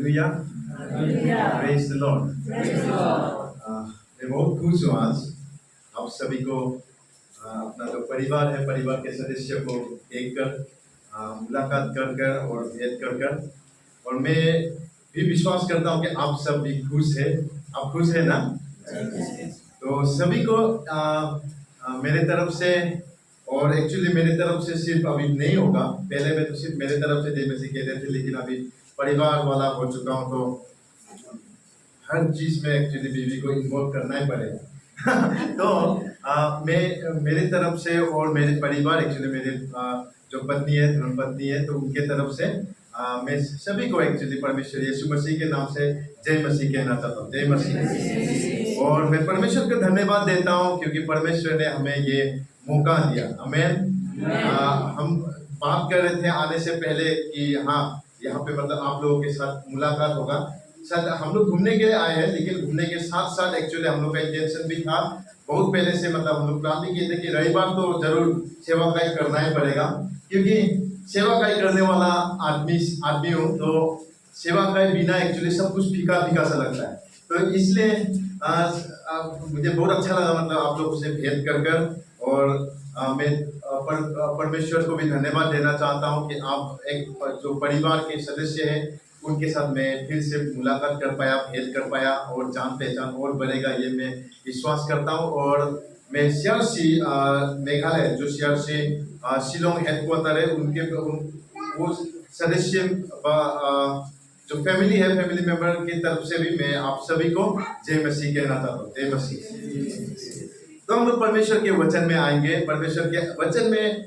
Hallelujah, praise the Lord. मैं बहुत खुश हूँ आज आप सभी को अपना जो परिवार है, परिवार के सदस्य को देखकर, मुलाकात कर कर और भेंट कर कर, और मैं भी विश्वास करता हूँ कि आप सब भी खुश है। आप खुश है ना? तो सभी को मेरे तरफ से, और एक्चुअली मेरे तरफ से सिर्फ अभी नहीं होगा, पहले मैं तो सिर्फ मेरे तरफ से जय मसीह कहते थे, लेकिन अभी परिवार वाला हो चुका हूँ तो हर चीज में एक्चुअली बीवी को इन्वॉल्व करना ही पड़ेगा। तो मैं मेरे तरफ से और मेरे परिवार, एक्चुअली मेरे जो पत्नी है, धर्मपत्नी है, तो उनके तरफ से मैं सभी को एक्चुअली परमेश्वर यीशु मसीह के नाम से जय मसीह कहना चाहता हूँ। जय मसीह। और मैं परमेश्वर को धन्यवाद देता हूँ क्योंकि परमेश्वर ने हमें ये मौका दिया। आमीन। हम बात कर रहे थे आने से पहले कि हाँ, यहाँ पे मतलब आप लोगों के साथ मुलाकात होगा। शायद हम लोग घूमने के लिए आए हैं, लेकिन घूमने के साथ साथ एक्चुअली हम लोग का इंटेंशन भी था बहुत पहले से, मतलब हम लोग प्लान भी किए थे कि रविवार तो जरूर सेवाकाई करना ही पड़ेगा, क्योंकि सेवाकाई करने वाला आदमी हूँ तो सेवाकाई बिना एक्चुअली सब कुछ फीका फीका सा लगता है। तो इसलिए मुझे बहुत अच्छा लगा, मतलब आप लोगों से भेंट कर कर, और मैं परमेश्वर को भी धन्यवाद देना चाहता हूँ कि आप एक जो परिवार के सदस्य हैं उनके साथ मैं फिर से मुलाकात कर पाया, भेंट कर पाया, और जान पहचान और बढ़ेगा ये मैं विश्वास करता हूँ। और मैं सीआरसी मेघालय, जो सीआरसी शिलोंग हेडक्वार्टर है, उनके वो सदस्य जो फैमिली है, फैमिली मेंबर की तरफ से भी मैं आप सभी को जय मसीह कहना चाहता हूँ। जय मसीह। तो हम लोग परमेश्वर के वचन में आएंगे। परमेश्वर के वचन में,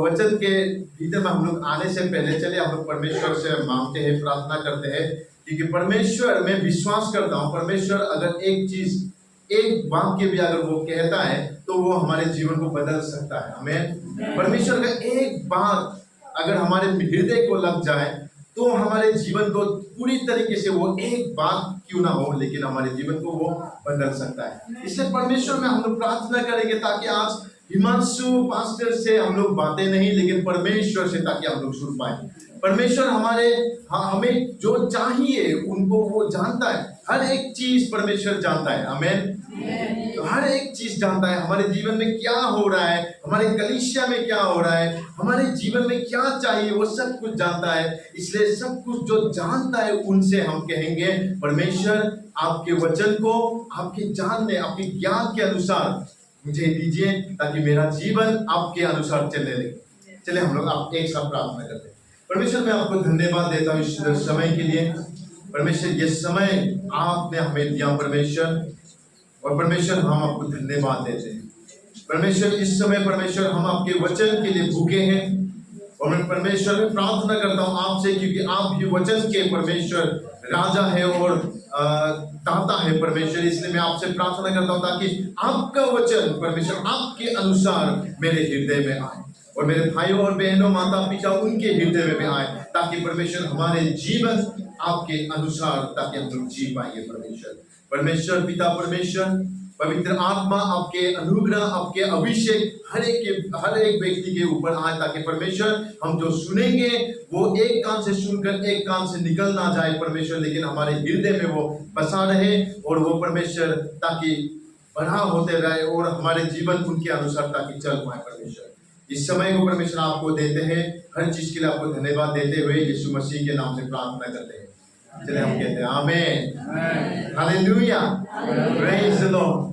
वचन के भीतर में हम लोग आने से पहले चलिए हम लोग परमेश्वर से मांगते हैं, प्रार्थना करते हैं, क्योंकि परमेश्वर में विश्वास करता हूँ, परमेश्वर अगर एक चीज, एक वाक्य भी अगर वो कहता है तो वो हमारे जीवन को बदल सकता है। हमें परमेश्वर का एक बात अगर हमारे हृदय को लग जाए तो हमारे जीवन को पूरी तरीके से, वो एक बात क्यों ना हो, लेकिन हमारे जीवन को वो बदल सकता है। इसलिए परमेश्वर में हम लोग प्रार्थना करेंगे ताकि आज हिमांशु पास्टर से हम लोग बातें नहीं, लेकिन परमेश्वर से, ताकि हम लोग सुन पाए। परमेश्वर हमें जो चाहिए उनको वो जानता है, हर एक चीज परमेश्वर जानता है। आमीन। तो हर एक चीज जानता है, हमारे जीवन में क्या हो रहा है, हमारे कलीसिया में क्या हो रहा है, हमारे जीवन में क्या चाहिए, वो सब कुछ जानता है। इसलिए सब कुछ जो जानता है उनसे हम कहेंगे, परमेश्वर आपके वचन को आपके जानने, आपके ज्ञान के अनुसार मुझे दीजिए, ताकि मेरा जीवन आपके अनुसार चलने लगे। चले हम लोग आप एक साथ प्रार्थना करते हैं। परमेश्वर मैं आपको धन्यवाद देता हूँ इस समय के लिए। परमेश्वर ये समय आपने हमें दिया परमेश्वर, और परमेश्वर हम आपको धन्यवाद देते हैं। परमेश्वर इस समय परमेश्वर हम आपके वचन के लिए भूखे हैं, और मैं परमेश्वर में प्रार्थना करता हूँ आपसे, क्योंकि आप भी वचन के परमेश्वर राजा है और दाता है परमेश्वर। इसलिए मैं आपसे प्रार्थना करता हूँ ताकि आपका वचन परमेश्वर आपके अनुसार मेरे हृदय में आए, और मेरे भाइयों और बहनों, माता पिता, उनके हृदय में भी आए, ताकि परमेश्वर हमारे जीवन आपके अनुसार, ताकि हम लोग जी पाएंगे। परमेश्वर पिता, परमेश्वर पवित्र आत्मा, आपके अनुग्रह, आपके अभिषेक हर एक व्यक्ति के ऊपर आए, ताकि परमेश्वर हम जो सुनेंगे वो एक कान से सुनकर एक कान से निकल ना जाए परमेश्वर, लेकिन हमारे हृदय में वो बसा रहे, और वो परमेश्वर ताकि बड़ा होते रहे, और हमारे जीवन उनके अनुसार ताकि चल पाए। परमेश्वर इस समय को परमेश्वर आपको देते हैं, हर चीज के लिए आपको धन्यवाद देते हुए यीशु मसीह के नाम से प्रार्थना करते हैं। चलिए हम कहते हैं आमीन, हालेलुया, प्रेज द लॉर्ड।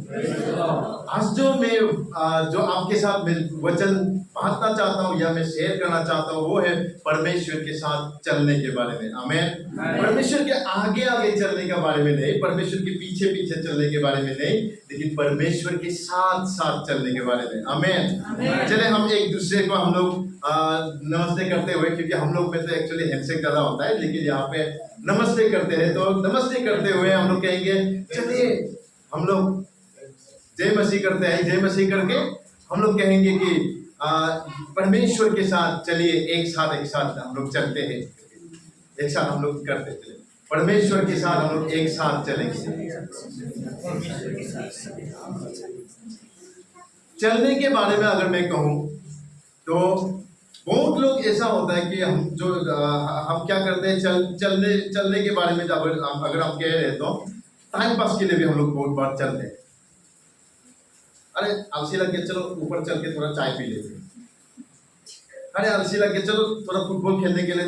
आज जो आपके साथ मैं वचन बांटना चाहता हूँ या मैं शेयर करना चाहता हूँ, वो है परमेश्वर के साथ चलने के बारे में। आमीन। परमेश्वर के आगे आगे चलने के बारे में नहीं, परमेश्वर के पीछे पीछे चलने के बारे में नहीं, लेकिन परमेश्वर के साथ साथ चलने के बारे में। आमीन। चले हम एक दूसरे को हम लोग नमस्ते करते हुए, क्योंकि हम लोग में तो एक्चुअली हैंडशेक ज़्यादा होता है, लेकिन यहाँ पे नमस्ते करते हैं, तो नमस्ते करते हुए हम लोग कहेंगे, चलिए हम लोग जय मसीह करते हैं। जय मसीह करके हम लोग कहेंगे कि परमेश्वर के साथ चलिए, एक साथ हम लोग चलते हैं, एक साथ हम लोग करते चले, परमेश्वर के साथ हम लोग एक साथ चलेंगे। चलने के बारे में अगर मैं कहूँ तो बहुत लोग ऐसा होता है कि हम क्या करते हैं, चलने के बारे में अगर हम कह रहे हैं तो टाइम पास के लिए भी हम लोग बहुत बार चलते हैं। अरे आलसी लग गया, चलो ऊपर चल के थोड़ा चाय पी लेते हैं। अरे आलसी लग गया, चलो थोड़ा फुटबॉल खेलने के लिए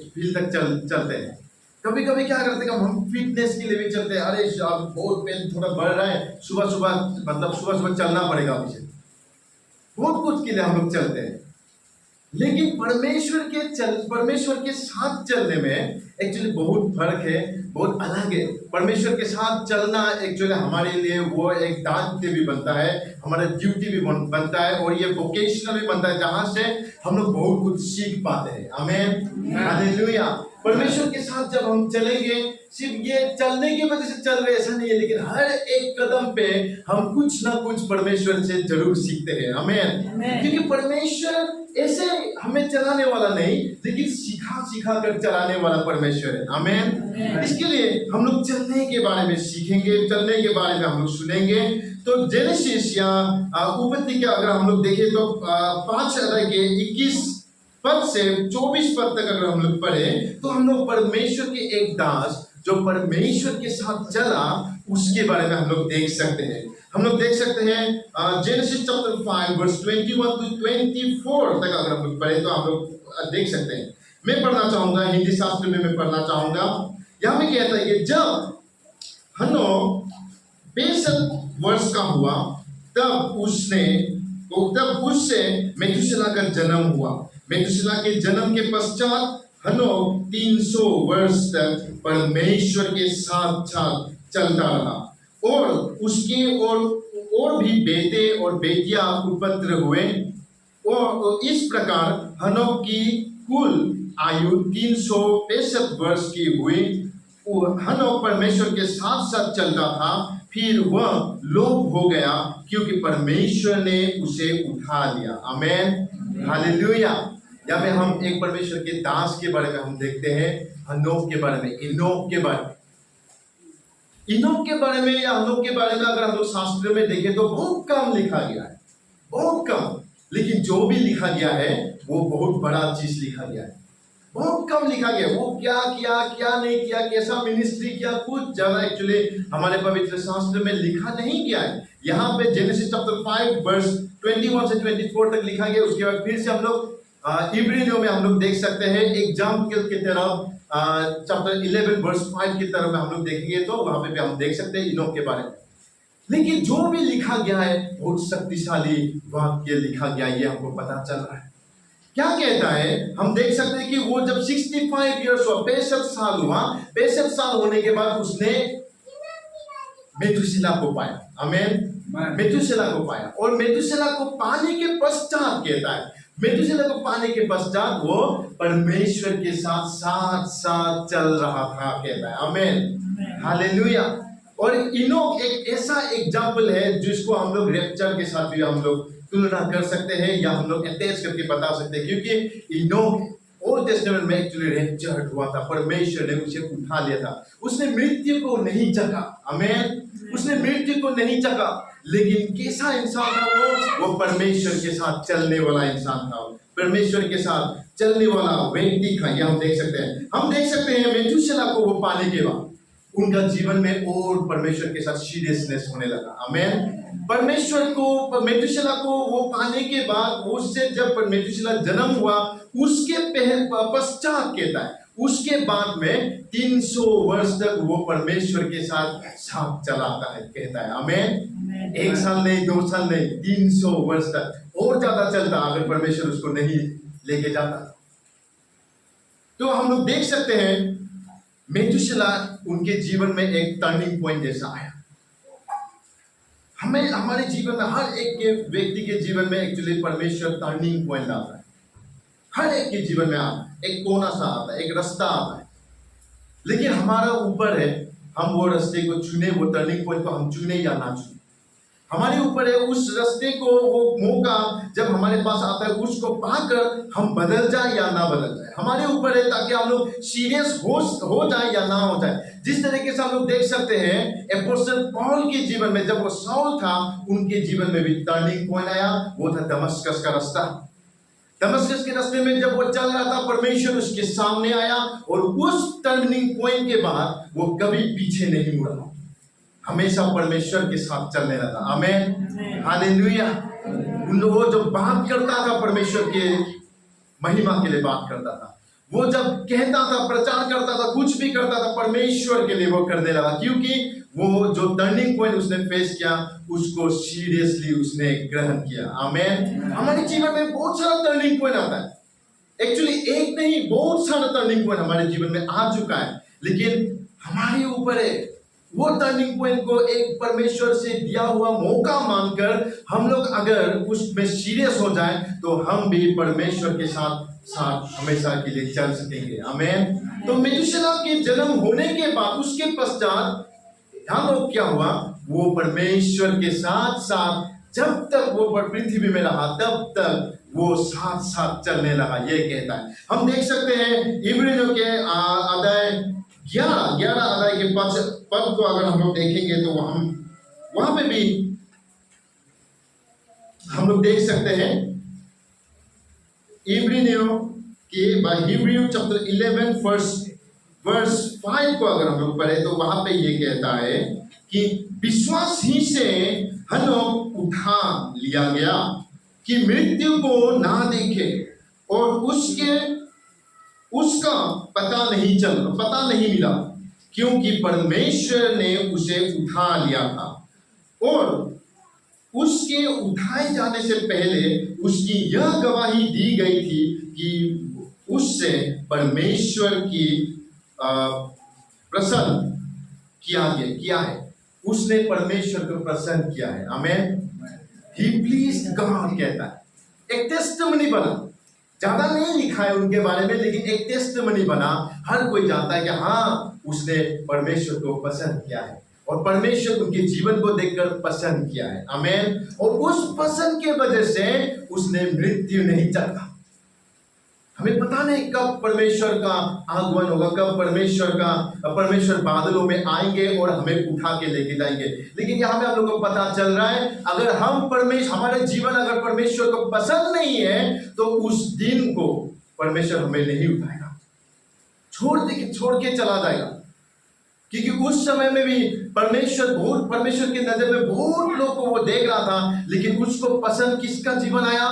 फील्ड तक चलते हैं। कभी कभी क्या करते हैं, हम फिटनेस के लिए भी चलते हैं। अरे बहुत पेन थोड़ा बढ़ रहा है, सुबह सुबह चलना पड़ेगा मुझे। बहुत कुछ के लिए हम लोग चलते हैं। लेकिन परमेश्वर के साथ चलने में एक्चुअली बहुत फर्क है, बहुत अलग है। परमेश्वर के साथ चलना एक्चुअली हमारे लिए वो एक दायित्व भी बनता है, हमारा ड्यूटी भी बनता है, और ये वोकेशनल भी बनता है, जहां से हम लोग बहुत कुछ सीख पाते हैं। आमीन, हालेलुया। परमेश्वर के साथ जब हम चलेंगे, सिर्फ ये चलने की वजह से चल रहे ऐसा नहीं है, लेकिन हर एक कदम पे हम कुछ ना कुछ परमेश्वर से जरूर सीखते हैं। आमीन। क्योंकि परमेश्वर ऐसे हमें चलाने वाला नहीं, लेकिन सिखा कर चलाने वाला परमेश्वर है। आमीन। इसके लिए हम लोग चलने के बारे में सीखेंगे, चलने के बारे में हम लोग सुनेंगे। तो जेनेसिस या उत्पत्ति के अगर हम लोग देखें तो 5 अध्याय के 21 पद से 24 पद तक अगर हम लोग पढ़े, तो हम लोग परमेश्वर के एक दास जो परमेश्वर के साथ चला उसके बारे में हम लोग देख सकते हैं। हम लोग देख सकते हैं जेनेसिस चैप्टर 5 वर्स 21 टू 24 तक अगर हम लोग पढ़े तो हम लोग देख सकते हैं। मैं पढ़ना चाहूंगा, हिंदी शास्त्र में मैं पढ़ना चाहूंगा। यहाँ पे कहता है कि जब हनोक 65 वर्ष का हुआ तब उससे मेथुसेलह का जन्म हुआ। मेथुसेलह के जन्म के पश्चात हनोक 300 वर्ष तक परमेश्वर के साथ चलता रहा, और उसके और भी बेटे और बेटियां उत्पन्न हुए, और इस प्रकार हनोक की कुल आयु 365 वर्ष की हुई। हनोक परमेश्वर के साथ साथ चलता था, फिर वह लोप हो गया क्योंकि परमेश्वर ने उसे उठा लिया। आमीन, हालेलुया। यहाँ पे हम एक परमेश्वर के दास के बारे में हम देखते हैं, हनोक के बारे में, इनोक के बारे में। इनोक के बारे में या हनोक के बारे में अगर हम लोग शास्त्र में देखें तो बहुत कम लिखा गया है, बहुत कम। लेकिन जो भी लिखा गया है वो बहुत बड़ा चीज लिखा गया है। बहुत कम लिखा गया, वो क्या किया क्या नहीं किया, कैसा मिनिस्ट्री किया, कुछ ज्यादा एक्चुअली हमारे पवित्र शास्त्र में लिखा नहीं गया है। यहाँ पे जेनेसिस चैप्टर 5 वर्स 21 से 24 तक लिखा गया। उसके बाद फिर से हम लोग इब्रियों में हम लोग देख सकते हैं एग्जाम्पल की तरफ चैप्टर 11 वर्स 5 की तरफ हम लोग देखेंगे तो वहां पे भी हम देख सकते हैं इनोक के बारे में। लेकिन जो भी लिखा गया है बहुत शक्तिशाली वाक्य लिखा गया, ये हमको पता चल रहा है। क्या कहता है, हम देख सकते हैं कि वो जब 65 ईयर्स हुआ, 65 साल हुआ, 65 साल होने के बाद उसने मेथुसेलह को पाया। आमीन, मेथुसेलह को पाया, और मेथुसेलह को पाने के पश्चात कहता है, मेथुसेलह को पाने के पश्चात वो परमेश्वर के साथ साथ चल रहा था, कहता है। आमीन, हालेलुया। और इनोक एक ऐसा एग्जाम्पल है जिसको हम लोग रैप्चर के साथ भी हम लोग तुलना कर सकते हैं, या हम लोग अटैच करके बता सकते हैं, क्योंकि इनोक ओल्ड टेस्टामेंट में एक्चुअली रैप्चर हुआ था, परमेश्वर ने उसे उठा लिया था। उसने मृत्यु को नहीं चखा। आमीन, उसने मृत्यु को नहीं चखा, लेकिन कैसा इंसान था वो परमेश्वर के साथ चलने वाला इंसान था, परमेश्वर के साथ चलने वाला व्यक्ति था। यह हम देख सकते हैं मेथुसेलह को वो पाने के बाद उनका जीवन में और परमेश्वर के साथ सीरियसनेस होने लगा। आमीन, मेथुसेलह को वो पाने के बाद, उससे जब मेथुसेलह जन्म हुआ उसके पश्चात कहता है, उसके बाद में 300 वर्ष तक वो परमेश्वर के साथ चलाता है, कहता है। आमीन, 1 साल नहीं, 2 साल नहीं, 300 वर्ष तक और ज्यादा चलता अगर परमेश्वर उसको नहीं लेके जाता। तो हम लोग देख सकते हैं मेथुसेलह उनके जीवन में एक टर्निंग पॉइंट जैसा आया। हमें हमारे जीवन में हर एक के व्यक्ति के जीवन में एक्चुअली परमेश्वर टर्निंग पॉइंट आता है। हर एक के जीवन में एक कोना सा आता है, एक रास्ता आता है, लेकिन हमारा ऊपर है हम वो रास्ते को चुने, वो टर्निंग पॉइंट को हम चुने या ना चुने। हमारे ऊपर है उस रास्ते को, वो मौका जब हमारे पास आता है उसको पाकर हम बदल जाए या ना बदल जाए। हमारे ऊपर है ताकि हम लोग सीरियस हो जाए या ना हो जाए। जिस तरीके से हम लोग देख सकते हैं अपोस्टल पौल के जीवन में, जब वो शाऊल था उनके जीवन में भी टर्निंग पॉइंट आया, वो था दमिश्क का रास्ता। दमस्कस के रास्ते में जब वो चल रहा था, परमेश्वर उसके सामने आया और उस टर्निंग पॉइंट के बाद वो कभी पीछे नहीं मुड़ा, हमेशा परमेश्वर के साथ चलने लगा। आमीन, हालेलुया। उन लोगों जो बात करता था परमेश्वर के महिमा के लिए बात करता था, वो जब कहता था, प्रचार करता था, कुछ भी करता था, परमेश्वर के लिए वो करने लगा, क्योंकि वो जो टर्निंग पॉइंट उसने फेस किया उसको सीरियसली उसने ग्रहण किया। आमीन। हमारे जीवन में बहुत सारा टर्निंग पॉइंट आता है, एक्चुअली एक नहीं, बहुत सारा टर्निंग पॉइंट हमारे जीवन में आ चुका है, लेकिन हमारे ऊपर है वो टर्निंग पॉइंट को एक परमेश्वर से दिया हुआ मौका मानकर हम लोग अगर उसमें सीरियस हो जाए तो हम भी परमेश्वर के साथ साथ हमेशा के लिए चल सकेंगे। आमीन। तो मेथुसेलह के जन्म होने के बाद उसके पश्चात ध्यान दो क्या हुआ, वो परमेश्वर के साथ साथ जब तक वो पृथ्वी में रहा तब तक वो साथ साथ चलने लगा, ये कहता है। हम देख सकते हैं इब्रानियों के अध्याय 11 अध्याय के पद को अगर हम लोग देखेंगे तो हम वहां पे भी हम लोग देख सकते हैं, इब्रानियों के हिब्रू चैप्टर 11 वर्स 5 को अगर हम लोग पढ़े तो वहां पे ये कहता है कि विश्वास ही से हनोक उठा लिया गया कि मृत्यु को ना देखे और उसका पता नहीं मिला, क्योंकि परमेश्वर ने उसे उठा लिया था और उसके उठाए जाने से पहले उसकी यह गवाही दी गई थी कि उससे परमेश्वर की प्रसन्न किया है, उसने परमेश्वर को प्रसन्न किया है। आमीन। He pleased God कहता है। एक टेस्टिमनी बना, ज्यादा नहीं लिखा है उनके बारे में, लेकिन एक टेस्टिमनी बना, हर कोई जानता है कि हाँ उसने परमेश्वर को पसंद किया है और परमेश्वर उनके जीवन को देखकर पसंद किया है। आमीन। और उस पसंद के वजह से उसने मृत्यु नहीं चाहा। हमें पता नहीं कब परमेश्वर का आगमन होगा, कब परमेश्वर बादलों में आएंगे और हमें उठा के लेके जाएंगे, लेकिन यहाँ में हम लोग को पता चल रहा है अगर हमारे जीवन अगर परमेश्वर को पसंद नहीं है तो उस दिन को परमेश्वर हमें नहीं उठाएगा, छोड़ के चला जाएगा। क्योंकि उस समय में भी परमेश्वर की नजर में बहुत लोग को वो देख रहा था, लेकिन उसको पसंद किसका जीवन आया?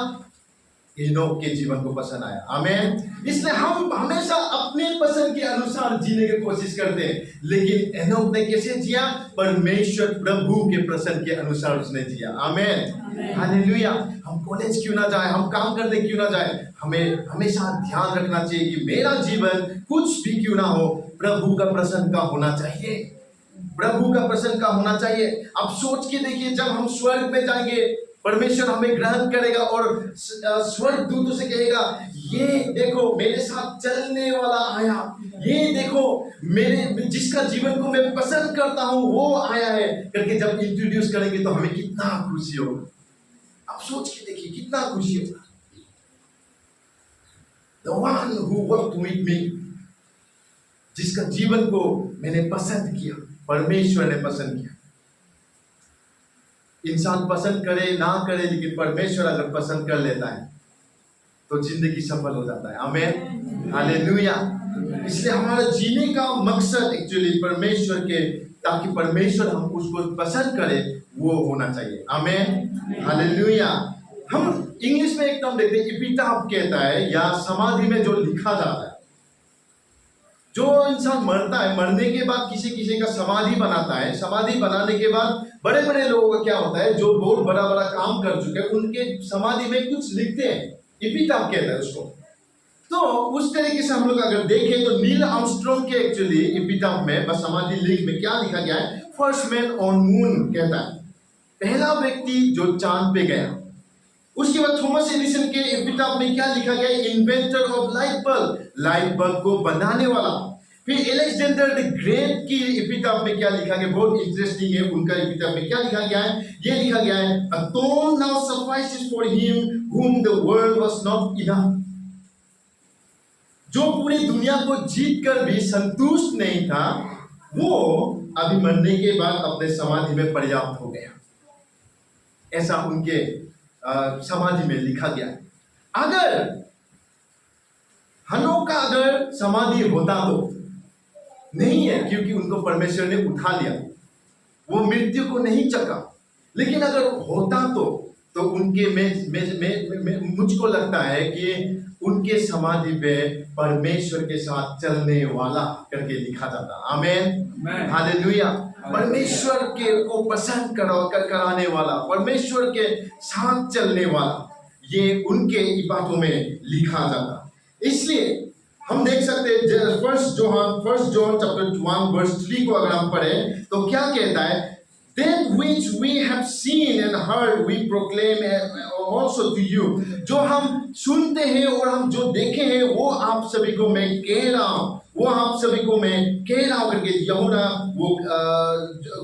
एनोक के जीवन को पसंद आया। आमीन। इसलिए हम हमेशा अपने पसंद के अनुसार जीने की कोशिश करते हैं, लेकिन एनोक ने कैसे जिया? परमेश्वर प्रभु के पसंद के अनुसार उसने जिया। आमीन, हालेलुया। हम कॉलेज क्यों ना जाए, हम काम करने क्यों ना जाए, हमें हमेशा ध्यान रखना चाहिए कि मेरा जीवन कुछ भी क्यों ना हो, प्रभु का प्रसन्न का होना चाहिए, प्रभु का प्रसन्न का होना चाहिए। अब सोच के देखिए, जब हम स्वर्ग में जाएंगे परमेश्वर हमें ग्रहण करेगा और स्वर्ग दूतों से कहेगा, ये देखो मेरे साथ चलने वाला आया, ये देखो मेरे जिसका जीवन को मैं पसंद करता हूं वो आया है करके जब इंट्रोड्यूस करेंगे तो हमें कितना खुशी होगा। आप सोच के देखिए कितना खुशी होगा। The one who walked with me, जिसका जीवन को मैंने पसंद किया, परमेश्वर ने पसंद किया। इंसान पसंद करे ना करे, लेकिन परमेश्वर अगर पसंद कर लेता है तो जिंदगी सफल हो जाता है। आमीन, हालेलुया। इसलिए हमारा जीने का मकसद एक्चुअली परमेश्वर के, ताकि परमेश्वर हम उसको पसंद करे, वो होना चाहिए। आमीन, हालेलुया। हम इंग्लिश में एक टर्म देखते हैं, एपिटाफ कहता है, या समाधि में जो लिखा जाता है। जो इंसान मरता है, मरने के बाद किसी का समाधि बनाता है, समाधि बनाने के बाद बड़े बड़े लोगों का क्या होता है, जो बहुत बड़ा बड़ा काम कर चुके हैं, उनके समाधि में कुछ लिखते हैं, एपिटाफ कहता है उसको। तो उस तरीके से हम लोग अगर देखें तो नील आर्मस्ट्रांग के एक्चुअली एपिटाफ में, बस समाधि लेख में क्या लिखा गया है? फर्स्ट मैन ऑन मून कहता है, पहला व्यक्ति जो चांद पे गया। उसके बाद थॉमस एडिसन के एपिटाफ में क्या लिखा गया? इन्वेंटर ऑफ लाइट बल्ब को बनाने वाला। फिर एलेक्जेंडर द ग्रेट की एपिटाफ में क्या लिखा गया? बहुत इंटरेस्टिंग है, उनका एपिटाफ में क्या लिखा गया है? ये लिखा गया है, a throne now suffices for him whom the world was not enough। जो पूरी दुनिया को जीत कर भी संतुष्ट नहीं था, वो अभी मरने के बाद अपने समाधि में पर्याप्त हो गया। ऐसा उनके समाधि में लिखा गया है। अगर हनोक का अगर समाधि होता तो नहीं है, क्योंकि उनको परमेश्वर ने उठा लिया, वो मृत्यु को नहीं चखा। लेकिन अगर होता तो उनके मुझको लगता है कि उनके समाधि पे परमेश्वर के साथ चलने वाला करके लिखा जाता। आमीन, हालेलुया। परमेश्वर के को पसंद कराने वाला, परमेश्वर के साथ चलने वाला, ये उनके बातों में लिखा जाता। इसलिए हम देख सकते हैं फर्स्ट जॉन चैप्टर 1 वर्स 3 को अगर हम पढ़ें तो क्या कहता है, That which we have seen and heard we proclaim also to you। जो हम सुनते हैं और हम जो देखे हैं वो आप सभी को मैं कह रहा हूँ, वो आप सभी को मैं कह रहा हूँ करके यूहन्ना वो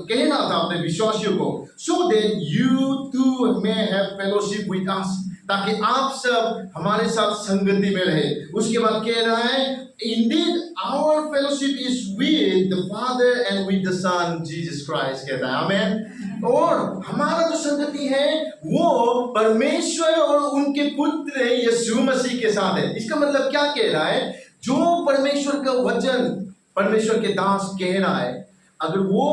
कह रहा था अपने विश्वासियों को, so that you too may have fellowship with us, ताकि आप सब हमारे साथ संगति में रहे। उसके बाद कह रहा है, Indeed our fellowship is with the Father and with the Son Jesus Christ, कहता है। आमीन। और हमारा जो संगति है वो परमेश्वर और उनके पुत्र यीशु मसीह के साथ है। इसका मतलब क्या कह रहा है, जो परमेश्वर का वचन परमेश्वर के दास कह रहा है, अगर वो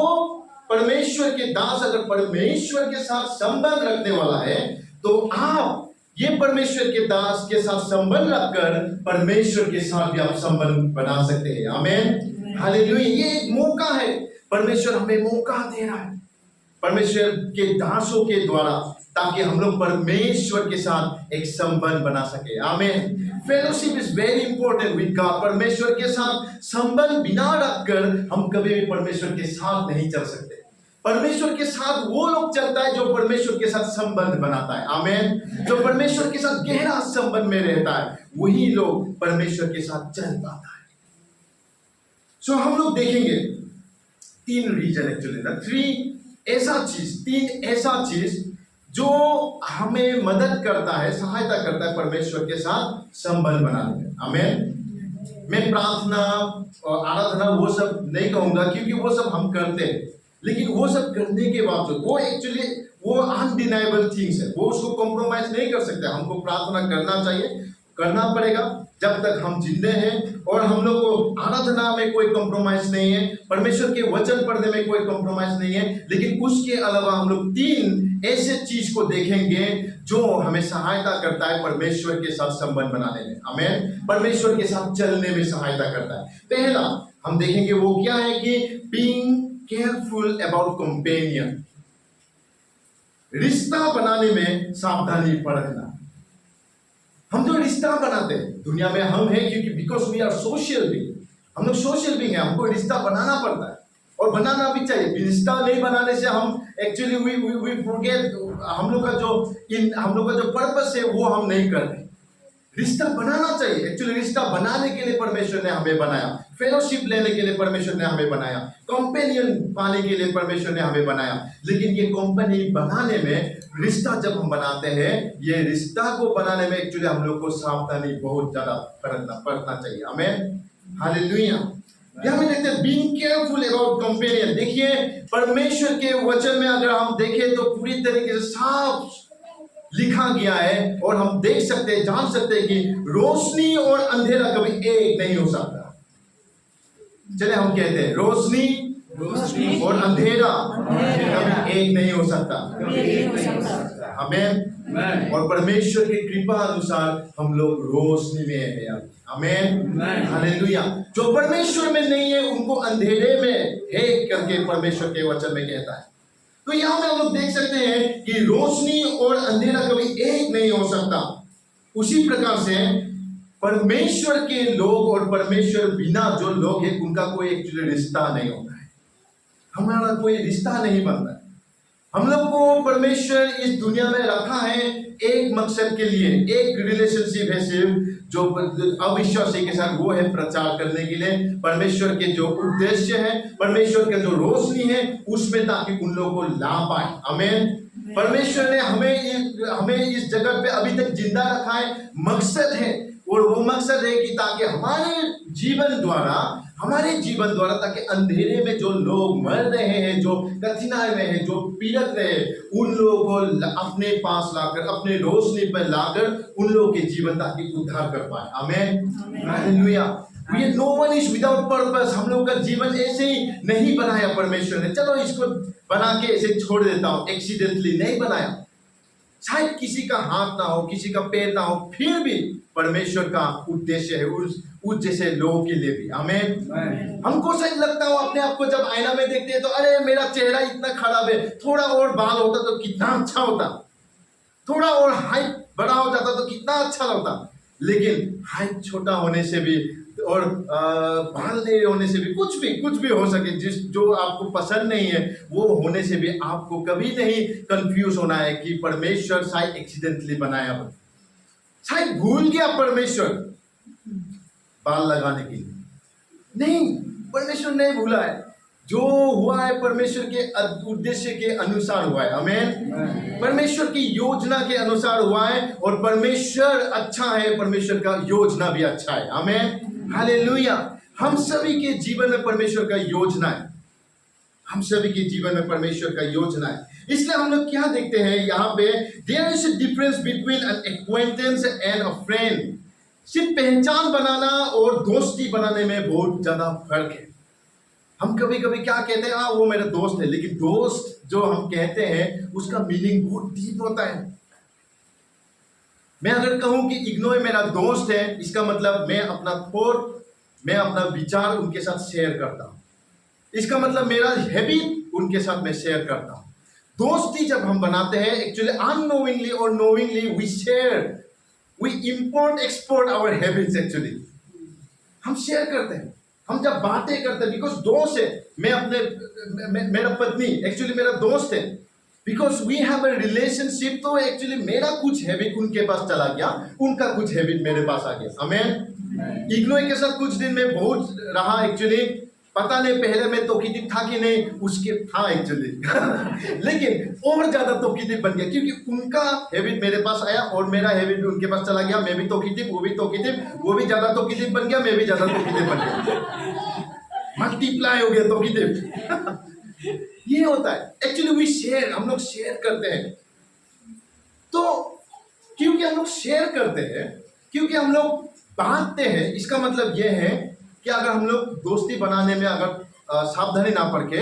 परमेश्वर के दास अगर परमेश्वर के साथ संबंध रखने वाला है तो आप ये परमेश्वर के दास के साथ संबंध रखकर परमेश्वर के साथ भी आप संबंध बना सकते हैं। आमीन, हालेलुया। ये एक मौका है, परमेश्वर हमें मौका दे रहा है परमेश्वर के दासों के द्वारा, ताकि हम लोग परमेश्वर के साथ एक संबंध बना सके। आमीन। Fellowship is very important with God. परमेश्वर के साथ संबंध बिना रखकर हम कभी भी परमेश्वर के साथ नहीं चल सकते। परमेश्वर के साथ वो लोग चलता है जो परमेश्वर के साथ संबंध बनाता है। आमीन। जो परमेश्वर के साथ गहरा संबंध में रहता है वही लोग परमेश्वर के साथ चल पाता है। सो हम लोग देखेंगे तीन रीजन एक्चुअली ना, तीन ऐसा चीज जो हमें मदद करता है, सहायता करता है परमेश्वर के साथ संबंध बनाने में। आमीन। मैं प्रार्थना और आराधना वो सब नहीं कहूंगा, क्योंकि वो सब हम करते हैं, लेकिन वो सब करने के बावजूद वो एक्चुअली वो अनडिनाइबल थिंग्स है, वो उसको कॉम्प्रोमाइज नहीं कर सकते। हमको प्रार्थना करना चाहिए, करना पड़ेगा जब तक हम जिंदे हैं, और हम लोग को आराधना में कोई कॉम्प्रोमाइज नहीं है, परमेश्वर के वचन पढ़ने में कोई कॉम्प्रोमाइज नहीं है। लेकिन उसके अलावा हम लोग तीन ऐसे चीज को देखेंगे जो हमें सहायता करता है परमेश्वर के साथ संबंध बनाने में। आमीन। परमेश्वर के साथ चलने में सहायता करता है। पहला हम देखेंगे वो क्या है कि बीइंग केयरफुल अबाउट कंपेनियन, रिश्ता बनाने में सावधानी बरतना। हम जो रिश्ता बनाते हैं दुनिया में हम हैं क्योंकि because we are social being, हम लोग सोशल बीइंग है, हमको रिश्ता बनाना पड़ता है और बनाना भी चाहिए। रिश्ता नहीं बनाने से हम एक्चुअली वी फॉरगेट हम लोग का जो पर्पस है वो हम नहीं कर रहे। रिश्ता बनाना चाहिए। एक्चुअली रिश्ता बनाने के लिए परमेश्वर ने हमें बनाया, फेलोशिप लेने के लिए परमेश्वर ने हमें बनाया, कंपेनियन पाने के लिए परमेश्वर ने हमें बनाया। लेकिन ये कंपनी बनाने में, रिश्ता जब हम बनाते हैं, ये रिश्ता को बनाने में एक्चुअली हम लोग को सावधानी बहुत ज्यादा बरतना चाहिए। आमीन, हालेलुया। यहाँ में देखते हैं बीइंग केयरफुल अबाउट कंपेनियन। देखिए परमेश्वर के वचन में अगर हम देखें तो पूरी तरीके से साफ लिखा गया है और हम देख सकते हैं, जान सकते हैं कि रोशनी और अंधेरा कभी एक नहीं हो सकता। चले हम कहते हैं रोशनी और अंधेरा कभी एक नहीं हो सकता। आमीन। और परमेश्वर की कृपा अनुसार हम लोग रोशनी में हैं। आमीन, हालेलुया। जो परमेश्वर में नहीं है उनको अंधेरे में है करके परमेश्वर के वचन में कहता है। तो यहां में हम लोग देख सकते हैं कि रोशनी और अंधेरा कभी एक नहीं हो सकता। उसी प्रकार से परमेश्वर के लोग और परमेश्वर बिना जो लोग हैं उनका कोई एक्चुअली रिश्ता नहीं होता है, हमारा कोई रिश्ता नहीं बनता है। हम लोग को परमेश्वर इस दुनिया में रखा है एक मकसद के लिए, एक रिलेशनशिप है सिर्फ जो अविश्वासी के साथ, वो है प्रचार करने के लिए। परमेश्वर के जो उद्देश्य है, परमेश्वर के जो रोशनी है उसमें, ताकि उन लोगों को ला पाए। आमीन। परमेश्वर ने हमें इस जगत पे अभी तक जिंदा रखा है, मकसद है, और वो मकसद है कि ताकि हमारे जीवन द्वारा हमारे जीवन द्वारा, ताकि अंधेरे में जो लोग मर रहे हैं, जो कठिनाई में हैं, जो पीड़ित रहे, उन लोगों को अपने पास लाकर, अपने रोशनी पर लाकर उन लोगों के जीवन ताकि उद्धार कर पाए। Amen, hallelujah. ये no one is without purpose. हम लोग का जीवन ऐसे ही नहीं बनाया परमेश्वर ने, चलो इसको बना के ऐसे छोड़ देता हूँ, एक्सीडेंटली नहीं बनाया। शायद किसी का हाथ ना हो, किसी का पैर ना हो, फिर भी परमेश्वर का उद्देश्य है उस जैसे लोगों के लिए भी। आमीन। हमको शायद लगता हो, अपने आप को जब आईना में देखते हैं तो अरे मेरा चेहरा इतना खराब है, थोड़ा और बाल होता तो कितना अच्छा होता, थोड़ा और हाइट बड़ा हो जाता तो कितना अच्छा लगता। लेकिन हाइट छोटा होने से भी और बाल नहीं होने से भी कुछ भी हो सके, जो आपको पसंद नहीं है वो होने से भी आपको कभी नहीं कंफ्यूज होना है कि परमेश्वर शायद एक्सीडेंटली बनाया हो, शायद भूल गया परमेश्वर बाल लगाने के लिए। नहीं, परमेश्वर नहीं भूला है। जो हुआ है परमेश्वर के उद्देश्य के अनुसार हुआ है। आमीन। परमेश्वर की योजना के अनुसार हुआ है, और परमेश्वर अच्छा है, परमेश्वर का योजना भी अच्छा है। आमीन, हालेलुया। हम सभी के जीवन में परमेश्वर का योजना है, हम सभी के जीवन में परमेश्वर का योजना है। इसलिए हम लोग क्या देखते हैं यहाँ पे, there is a difference between an acquaintance and a friend. सिर्फ पहचान बनाना और दोस्ती बनाने में बहुत ज्यादा फर्क है। हम कभी कभी क्या कहते हैं, वो मेरा दोस्त है, लेकिन दोस्त जो हम कहते हैं उसका मीनिंग बहुत डीप होता है। मैं अगर कहूं कि इग्नोर मेरा दोस्त है, इसका मतलब मैं अपना थॉट, मैं अपना विचार उनके साथ शेयर करता हूं। इसका मतलब मेरा हैबिट उनके साथ मैं शेयर करता हूं। दोस्ती जब हम बनाते हैं, एक्चुअली अननोइंगली और knowingly we share, we import export our habits. Actually हम शेयर करते हैं, हम जब बातें करते हैं, बिकॉज दोस्त है, मेरा पत्नी एक्चुअली मेरा दोस्त है, because we have a relationship. तो एक्चुअली मेरा कुछ हैबिट उनके पास चला गया, उनका कुछ हैबिट मेरे पास आ गया। आमीन। इग्नोर के साथ कुछ दिन में बहुत रहा, एक्चुअली पता नहीं पहले मैं तोकीदिब था कि नहीं, उसके था एक्चुअली लेकिन और ज्यादा तोकीदिब बन गया, क्योंकि उनका हैबिट मेरे पास आया और मेरा हैबिट भी उनके पास चला गया। मैं भी तोकीदिब, वो भी तोकीदिब, वो भी ज्यादा तोकीदिब बन गया, मैं भी ज्यादा तोकीदिब बन गया, मल्टीप्लाई हो गया तोकीदिब ये होता है एक्चुअली। वी शेयर, हम लोग शेयर करते हैं। तो क्योंकि हम लोग शेयर करते हैं, क्योंकि हम लोग बांटते हैं, इसका मतलब यह है कि अगर हम लोग दोस्ती बनाने में अगर सावधानी ना बरते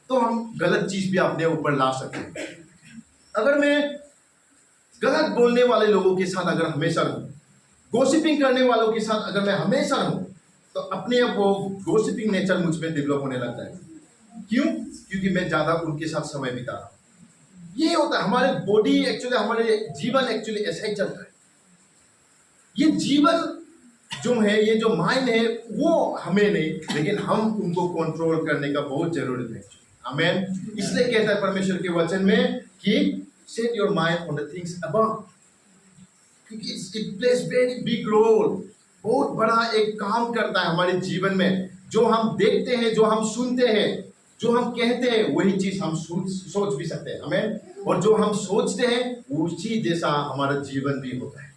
तो हम गलत चीज भी अपने ऊपर ला सकते हैं। अगर मैं गलत बोलने वाले लोगों के साथ अगर हमेशा रहूं, गॉसिपिंग करने वालों के साथ अगर मैं हमेशा रहूं, तो अपने आप वो गॉसिपिंग नेचर मुझ में डेवलप होने लगता है। क्यों? क्योंकि मैं ज्यादा उनके साथ समय बिता रहा हूं। ये होता है हमारे बॉडी, एक्चुअली हमारे जीवन एक्चुअली ऐसा ही चलता है। ये जीवन जो है, ये जो माइंड है, वो हमें नहीं, लेकिन हम उनको कंट्रोल करने का बहुत जरूरत है। आमीन। इसलिए कहता है परमेश्वर के वचन में कि set your mind on the things above, क्योंकि it plays very big role, बहुत बड़ा एक काम करता है हमारे जीवन में। जो हम देखते हैं, जो हम सुनते हैं, जो हम कहते हैं, वही चीज हम सोच भी सकते हैं। आमीन। और जो हम सोचते हैं उसी जैसा हमारा जीवन भी होता है,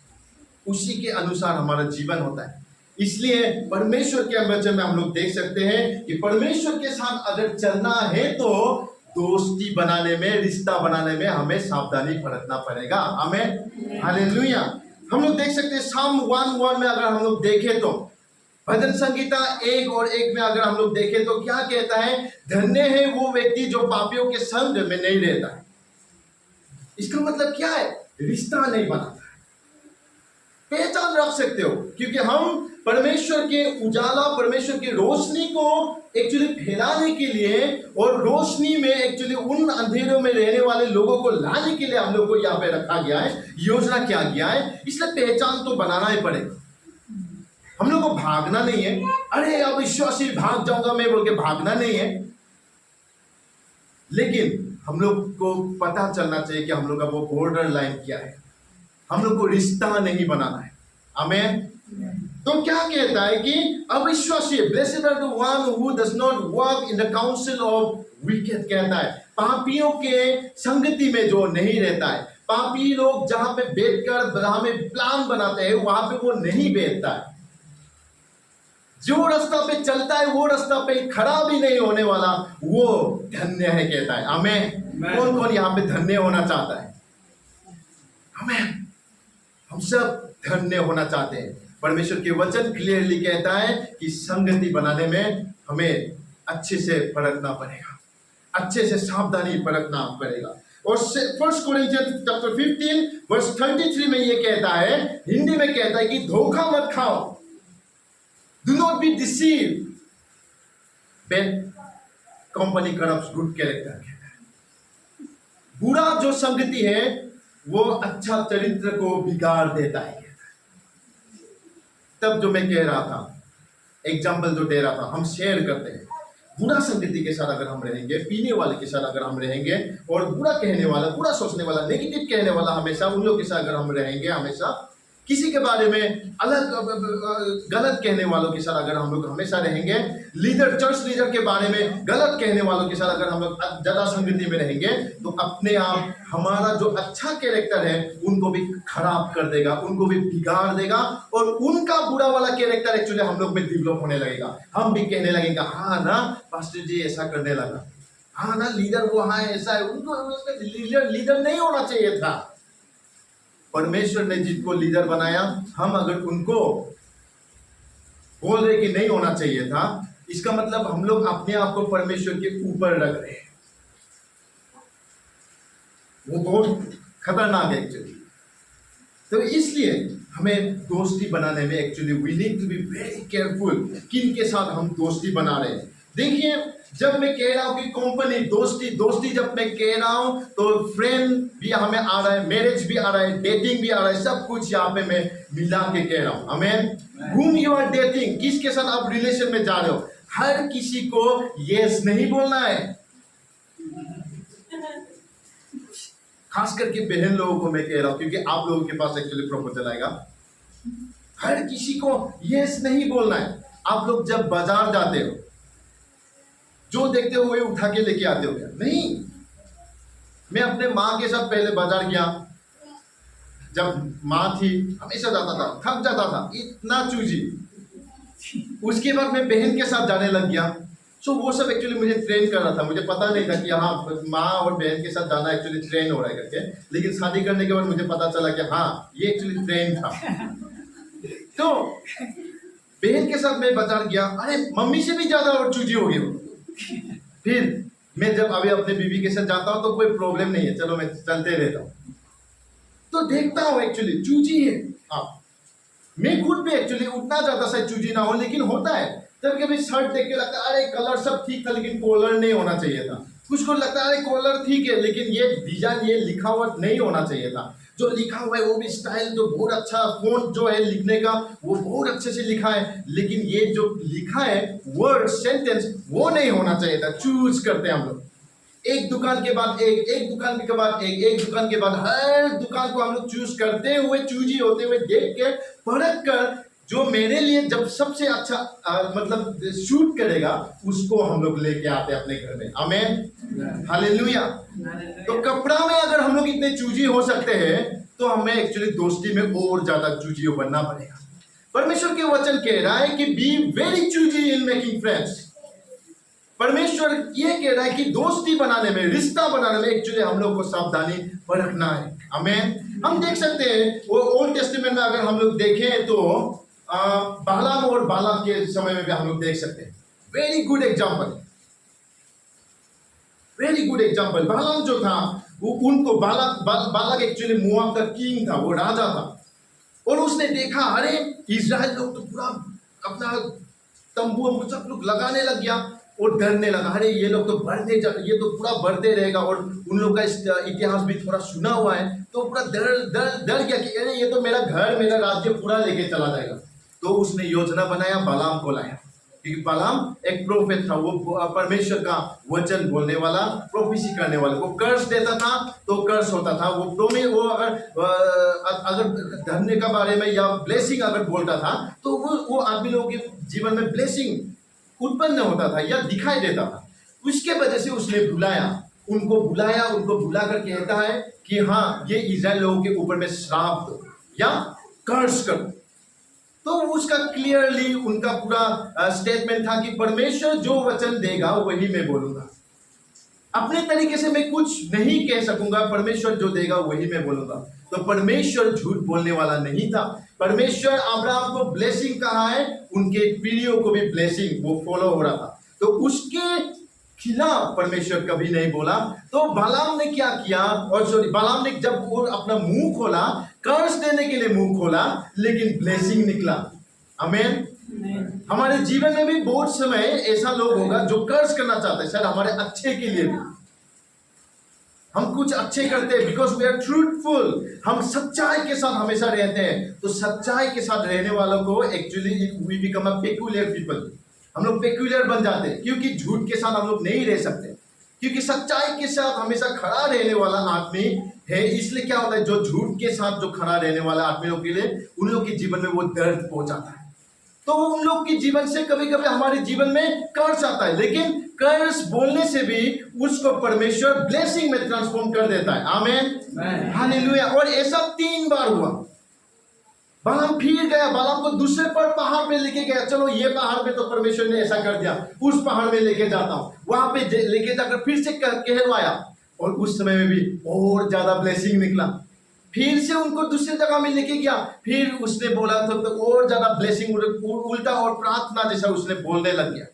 उसी के अनुसार हमारा जीवन होता है। इसलिए परमेश्वर के वचन में हम लोग देख सकते हैं कि परमेश्वर के साथ अगर चलना है तो दोस्ती बनाने में, रिश्ता बनाने में हमें सावधानी बरतना पड़ेगा। आमीन, हालेलुया। हम लोग देख सकते हैं साम 1:1 में अगर हम लोग देखें तो, भजन संगीता 1:1 में अगर हम लोग देखें तो क्या कहता है, धन्य है वो व्यक्ति जो पापियों के संग में नहीं रहता है। इसका मतलब क्या है? रिश्ता नहीं बनाता। पहचान रख सकते हो, क्योंकि हम परमेश्वर के उजाला, परमेश्वर की रोशनी को एक्चुअली फैलाने के लिए और रोशनी में एक्चुअली उन अंधेरों में रहने वाले लोगों को लाने के लिए हम लोग को यहाँ पे रखा गया है, योजना किया गया है। इसलिए पहचान तो बनाना ही पड़ेगा। हम लोग को भागना नहीं है, अरे अब विश्वासी भाग जाऊंगा मैं बोल के भागना नहीं है, लेकिन हम लोग को पता चलना चाहिए कि हम लोग का वो बॉर्डर लाइन क्या है। हम लोग को रिश्ता नहीं बनाना है। आमीन। तो क्या कहता है कि अविश्वासी, blessed are the one who does not walk in the council of wicked, कहता है पापियों के संगति में जो नहीं रहता है। पापी लोग जहां पे बैठकर, जहां में प्लान बनाते हैं, वहां पे वो नहीं बैठता है। जो रास्ता पे चलता है वो रास्ता पे खड़ा भी नहीं होने वाला, वो धन्य है कहता है। आमेन। कौन कौन यहाँ पे धन्य होना चाहता है? आमेन। हम सब धन्य होना चाहते हैं। परमेश्वर के वचन क्लियरली कहता है कि संगति बनाने में हमें अच्छे से परखना पड़ेगा, अच्छे से सावधानी परखना पड़ेगा। और 1 कोरिन्थियंस चैप्टर 15 वर्स 33 में ये कहता है, हिंदी में कहता है कि धोखा मत खाओ, do not be deceived, bad company corrupts good character. बुरा जो संगति है वो अच्छा चरित्र को बिगाड़ देता है। तब जो मैं कह रहा था, एग्जाम्पल जो दे रहा था, हम शेयर करते हैं। बुरा संगति के साथ अगर हम रहेंगे, पीने वाले के साथ अगर हम रहेंगे, और बुरा कहने वाला, बुरा सोचने वाला, नेगेटिव कहने वाला, हमेशा उन लोगों के साथ अगर हम रहेंगे, हमेशा किसी के बारे में अलग गलत कहने वालों के साथ अगर हम लोग हमेशा रहेंगे, लीडर, चर्च लीडर के बारे में गलत कहने वालों के साथ अगर हम लोग ज्यादा संगति में रहेंगे, तो अपने आप हमारा जो अच्छा कैरेक्टर है उनको भी खराब कर देगा, उनको भी बिगाड़ देगा, और उनका बुरा वाला कैरेक्टर एक्चुअली हम लोग में डेवलप होने लगेगा। हम भी कहने लगेंगे, हाँ ना पास्टर जी ऐसा करने लगा, हाँ ना लीडर वो, हाँ ऐसा है, उनको लीडर नहीं होना चाहिए था। परमेश्वर ने जिनको लीडर बनाया, हम अगर उनको बोल रहे कि नहीं होना चाहिए था, इसका मतलब हम लोग अपने आप को परमेश्वर के ऊपर रख रहे हैं। वो बहुत खतरनाक है एक्चुअली। तो इसलिए हमें दोस्ती बनाने में actually we need to be very careful किन के साथ हम दोस्ती बना रहे हैं। देखिए, जब मैं कह रहा हूं कि कंपनी, दोस्ती जब मैं कह रहा हूं तो फ्रेंड भी हमें आ रहा है, मैरिज भी आ रहा है, डेटिंग भी आ रहा है, सब कुछ यहाँ पे मैं मिला के कह रहा हूं। आमेन। whom you are dating, किसके साथ आप रिलेशन में जा रहे हो, हर किसी को यस नहीं बोलना है। खास करके बहन लोगों को मैं कह रहा हूं, क्योंकि आप लोगों के पास एक्चुअली प्रपोजल आएगा। हर किसी को यस नहीं बोलना है। आप लोग जब बाजार जाते हो, जो देखते हो वही उठा के लेके आते हो क्या? नहीं। मैं अपने माँ के साथ पहले बाजार गया, जब माँ थी, हमेशा जाता था, थक जाता था, इतना चूजी। उसके बाद मैं बहन के साथ जाने लग गया। सो वो सब एक्चुअली मुझे ट्रेन कर रहा था। मुझे पता नहीं था कि हाँ माँ और बहन के साथ जाना एक्चुअली ट्रेन हो रहा है करके, लेकिन शादी करने के बाद मुझे पता चला कि हाँ ये एक्चुअली ट्रेन था। तो बहन के साथ मैं बाजार गया, अरे मम्मी से भी ज्यादा और चूजी हो गई। फिर मैं जब अभी अपने बीवी के साथ जाता हूँ तो कोई प्रॉब्लम नहीं है, चलो मैं चलते रहता हूँ। तो देखता हूँ एक्चुअली चूजी है। हाँ, मैं खुद भी एक्चुअली उतना ज्यादा शायद चूजी ना हो, लेकिन होता है। जब कभी शर्ट देख के लगता है अरे कलर सब ठीक था, लेकिन कॉलर नहीं होना चाहिए था। कुछ को लगता है अरे कॉलर ठीक है, लेकिन ये डिजाइन, ये लिखा हुआ नहीं होना चाहिए था। जो लिखा हुआ है वो भी स्टाइल जो बहुत अच्छा, फोन जो है लिखने का वो बहुत अच्छे से लिखा है, लेकिन ये जो लिखा है वर्ड, सेंटेंस, वो नहीं होना चाहिए था। चूज करते हैं हम लोग, एक दुकान के बाद एक दुकान के बाद एक दुकान के बाद हर दुकान को हम लोग चूज करते हुए, चूजी होते हुए, देख के, परख कर, जो मेरे लिए जब सबसे अच्छा मतलब शूट करेगा उसको हम लोग लेके आते हैं अपने घर में। आमेन, हालेलुया। तो कपड़ा में अगर हम लोग इतने चूजी हो सकते हैं, तो हमें एक्चुअली दोस्ती में और ज्यादा चूजी बनना पड़ेगा। परमेश्वर के वचन कह रहा है कि be very choosy in making friends. परमेश्वर ये कह रहा है कि दोस्ती बनाने में, रिश्ता बनाने में एक्चुअली हम लोग को सावधानी बरतना है। आमेन। हम देख सकते हैं वो ओल्ड टेस्टामेंट में अगर हम लोग देखें तो बालाम और बालाक के समय में भी हम लोग देख सकते हैं। Very good example, very good example. Balaam जो था वो, उनको बालाक एक्चुअली मोआब का किंग था, वो राजा था। और उसने देखा अरे इजराइल लोग तो पूरा अपना तंबू सब लोग लगाने लग गया, और डरने लगा, अरे ये लोग तो ये तो पूरा बढ़ते रहेगा। और उन लोग का इतिहास भी थोड़ा सुना हुआ है, तो पूरा डर गया कि अरे ये तो मेरा घर, मेरा राज्य पूरा लेके चला जाएगा। तो उसने योजना बनाया, बालाम को लाया, क्योंकि बालाम एक प्रोफेट था, वो परमेश्वर का वचन बोलने वाला, प्रोफेसी करने वाला। वो कर्स देता था तो कर्स होता था, वो अगर धन्य का बारे में या ब्लेसिंग अगर बोलता था तो वो आदमी लोगों के जीवन में ब्लेसिंग उत्पन्न होता था या दिखाई देता था। उसके वजह से उसने उनको बुलाकर कहता है कि हाँ ये इजराइल लोगों के ऊपर में श्राप दो या कर्स करो। तो उसका क्लियरली उनका पूरा स्टेटमेंट था कि परमेश्वर जो वचन देगा वही मैं बोलूंगा, अपने तरीके से मैं कुछ नहीं कह सकूंगा, परमेश्वर जो देगा वही मैं बोलूंगा। तो परमेश्वर झूठ बोलने वाला नहीं था। परमेश्वर अब्राहम को ब्लेसिंग कहा है, उनके पीढ़ियों को भी ब्लेसिंग वो फॉलो हो रहा था, तो उसके खिलाफ परमेश्वर कभी नहीं बोला। तो बालाम ने क्या किया, और सॉरी बालाम ने जब वो अपना मुंह खोला, कर्ज देने के लिए मुंह खोला, लेकिन ब्लेसिंग निकला। आमीन। हमारे जीवन में भी बहुत समय ऐसा लोग होगा जो कर्ज करना चाहते हैं, शायद हमारे अच्छे के लिए भी। हम कुछ अच्छे करते हैं बिकॉज वी आर ट्रूथफुल, हम सच्चाई के साथ हमेशा रहते हैं। तो सच्चाई के साथ रहने वालों को actually we become a peculiar people, हम लोग पेक्यूलियर बन जाते हैं, क्योंकि झूठ के साथ हम लोग नहीं रह सकते, क्योंकि सच्चाई के साथ हमेशा खड़ा रहने वाला आदमी है। इसलिए क्या होता है, जो झूठ के साथ जो खड़ा रहने वाला आदमियों के लिए, उन लोग के जीवन में वो दर्द पहुंचाता है। तो उन लोग के जीवन से कभी कभी हमारे जीवन में कर्ज आता है, लेकिन कर्ज बोलने से भी उसको परमेश्वर ब्लेसिंग में ट्रांसफॉर्म कर देता है। आमीन, हालेलुया। और ऐसा 3 बार हुआ। बालाम फिर गया, बालाम को दूसरे पर पहाड़ पे लेके गया, चलो ये पहाड़ पे तो परमेश्वर ने ऐसा कर दिया, उस पहाड़ में लेके जाता हूं, वहां पे लेके जाकर फिर से कहलवाया, और उस समय में भी और ज्यादा ब्लेसिंग निकला। फिर से उनको दूसरी जगह में लेके गया, फिर उसने बोला तो और ज्यादा ब्लेसिंग, उल्टा और प्रार्थना जैसा उसने बोलने लग गया।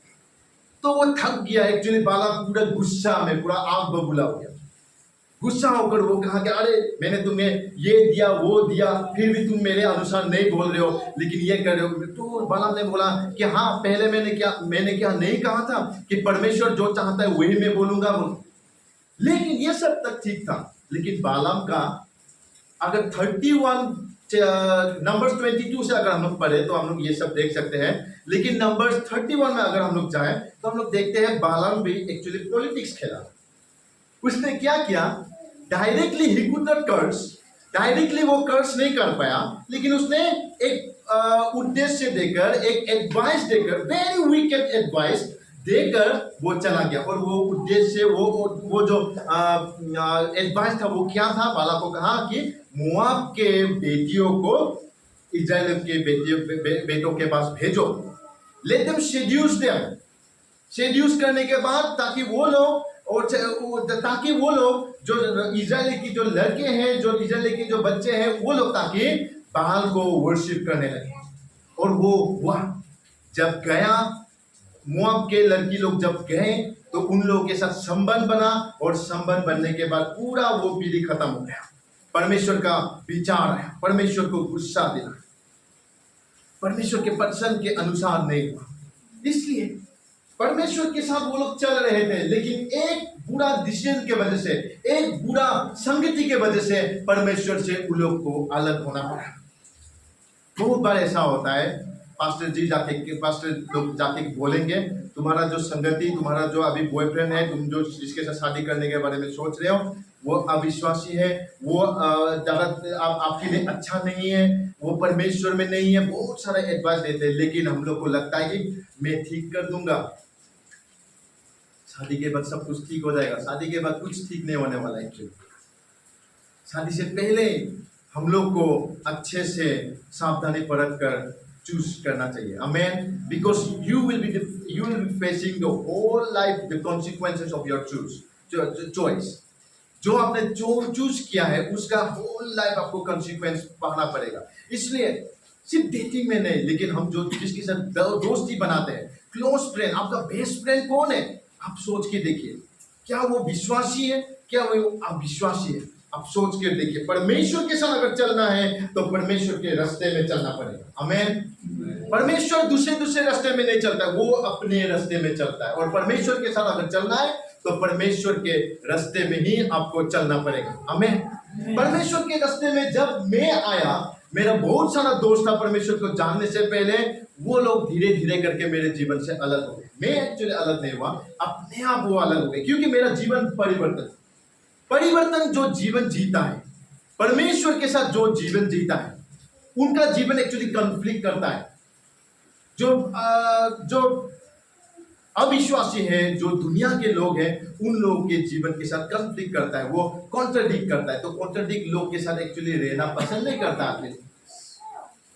तो वो थक गया एक्चुअली, बालाम पूरा गुस्सा में, पूरा आग बबूला हो गया। गुस्सा होकर वो कहा कि अरे मैंने तुम्हें ये दिया वो दिया, फिर भी तुम मेरे अनुसार नहीं बोल रहे हो, लेकिन ये कर रहे हो। तो बालाम ने बोला कि हाँ, पहले मैंने क्या नहीं कहा था कि परमेश्वर जो चाहता है वही मैं बोलूंगा। लेकिन ये सब तक ठीक था, लेकिन बालाम का अगर 31 नंबर 22 से अगर हम लोग पढ़े तो हम लोग ये सब देख सकते हैं, लेकिन नंबर 31 में अगर हम लोग जाए तो हम लोग देखते हैं बालाम भी एक्चुअली पॉलिटिक्स खेला। उसने क्या किया, डायरेक्टली ही कुड नॉट कर्स, डायरेक्टली वो कर्स नहीं कर पाया, लेकिन उसने एक उद्देश्य देकर, एक एडवाइस देकर, वेरी विकेड एडवाइस देकर वो चला गया। और वो उद्देश्य, वो जो एडवाइस था वो क्या था, बाला को कहा कि मोआब के बेटियों को इजराइल के बेटों के पास भेजो, let them seduces them, seduces करने के बाद ताकि वो लोग जो इजराइल की जो लड़के हैं, जो इजराइल के जो बच्चे हैं, वो लोग ताकि बाल को वर्शिप करने लगे। और वो हुआ, जब गया मोआब के लड़की लोग जब गए तो उन लोगों के साथ संबंध बना, और संबंध बनने के बाद पूरा वो पीढ़ी खत्म हो गया। परमेश्वर का विचार है, परमेश्वर को गुस्सा दिला, परमेश्वर के पसंद के अनुसार नहीं हुआ। इसलिए परमेश्वर के साथ वो लोग चल रहे थे, लेकिन एक बुरा डिसीजन के वजह से, एक बुरा संगति के वजह से परमेश्वर से उन लोग को अलग होना पड़ा। बहुत बार ऐसा होता है, पास्टर लोग जाके बोलेंगे, तुम्हारा जो संगति, तुम्हारा जो अभी बॉयफ्रेंड है, तुम जो जिसके साथ शादी करने के बारे में सोच रहे हो, वो अविश्वासी है, वो ज़्यादा आपके लिए अच्छा नहीं है, वो परमेश्वर में नहीं है, बहुत सारा एडवाइस देते हैं। लेकिन हम लोग को लगता है कि मैं ठीक कर दूंगा, शादी के बाद सब कुछ ठीक हो जाएगा। शादी के बाद कुछ ठीक नहीं होने वाला है। क्यों? शादी से पहले हम लोग को अच्छे से सावधानी परख कर चूज करना चाहिए। Amen. Because you will be facing the whole life the consequences of your choice। जो आपने चूज किया है उसका होल लाइफ आपको कॉन्सिक्वेंस पाना पड़ेगा। इसलिए सिर्फ डेटिंग में नहीं, लेकिन हम जो जिसके साथ दोस्ती बनाते हैं, क्लोज फ्रेंड, आपका बेस्ट फ्रेंड कौन है, आप सोच के देखिए, क्या वो विश्वासी है, क्या वो अविश्वासी है, आप सोच के देखिए। परमेश्वर के साथ अगर चलना है तो परमेश्वर के रास्ते में चलना पड़ेगा। आमेन। परमेश्वर दूसरे रास्ते में नहीं चलता, वो अपने रास्ते में चलता है। और परमेश्वर के साथ अगर चलना है तो परमेश्वर के रास्ते में ही आपको चलना पड़ेगा। आमेन। परमेश्वर के रास्ते में जब मैं आया, मेरा बहुत सारा दोस्त था परमेश्वर को जानने से पहले, वो लोग धीरे धीरे करके मेरे जीवन से अलग हो गए। मैं एक्चुअली अलग नहीं हुआ, अपने आप वो अलग हो गए, क्योंकि मेरा जीवन परिवर्तन जो जीवन जीता है, परमेश्वर के साथ जो जीवन जीता है, उनका जीवन एक्चुअली कॉन्फ्लिक्ट करता है। जो अविश्वासी है, जो दुनिया के लोग हैं, उन लोगों के जीवन के साथ कॉन्फ्लिक्ट करता है, वो कॉन्ट्राडिक्ट करता है। तो कॉन्ट्राडिक्ट लोग के साथ एक्चुअली रहना पसंद नहीं करता आदमी।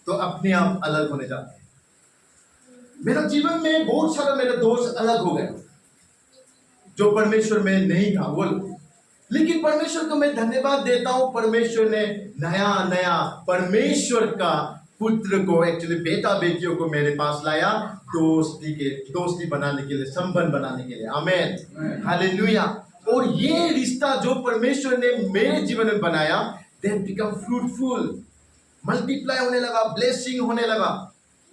तो अपने आप अलग होने जाते हैं। मेरा जीवन में बहुत सारा मेरे दोस्त अलग हो गए जो परमेश्वर में नहीं था वो, लेकिन परमेश्वर को मैं धन्यवाद देता हूं, परमेश्वर ने नया नया परमेश्वर का पुत्र को, एक्चुअली बेटा बेटियों को मेरे पास लाया, दोस्ती बनाने के लिए, संबंध बनाने के लिए। आमीन, हालेलुया। और ये रिश्ता जो परमेश्वर ने मेरे जीवन में बनाया, they become fruitful, मल्टीप्लाई होने लगा, ब्लेसिंग होने लगा,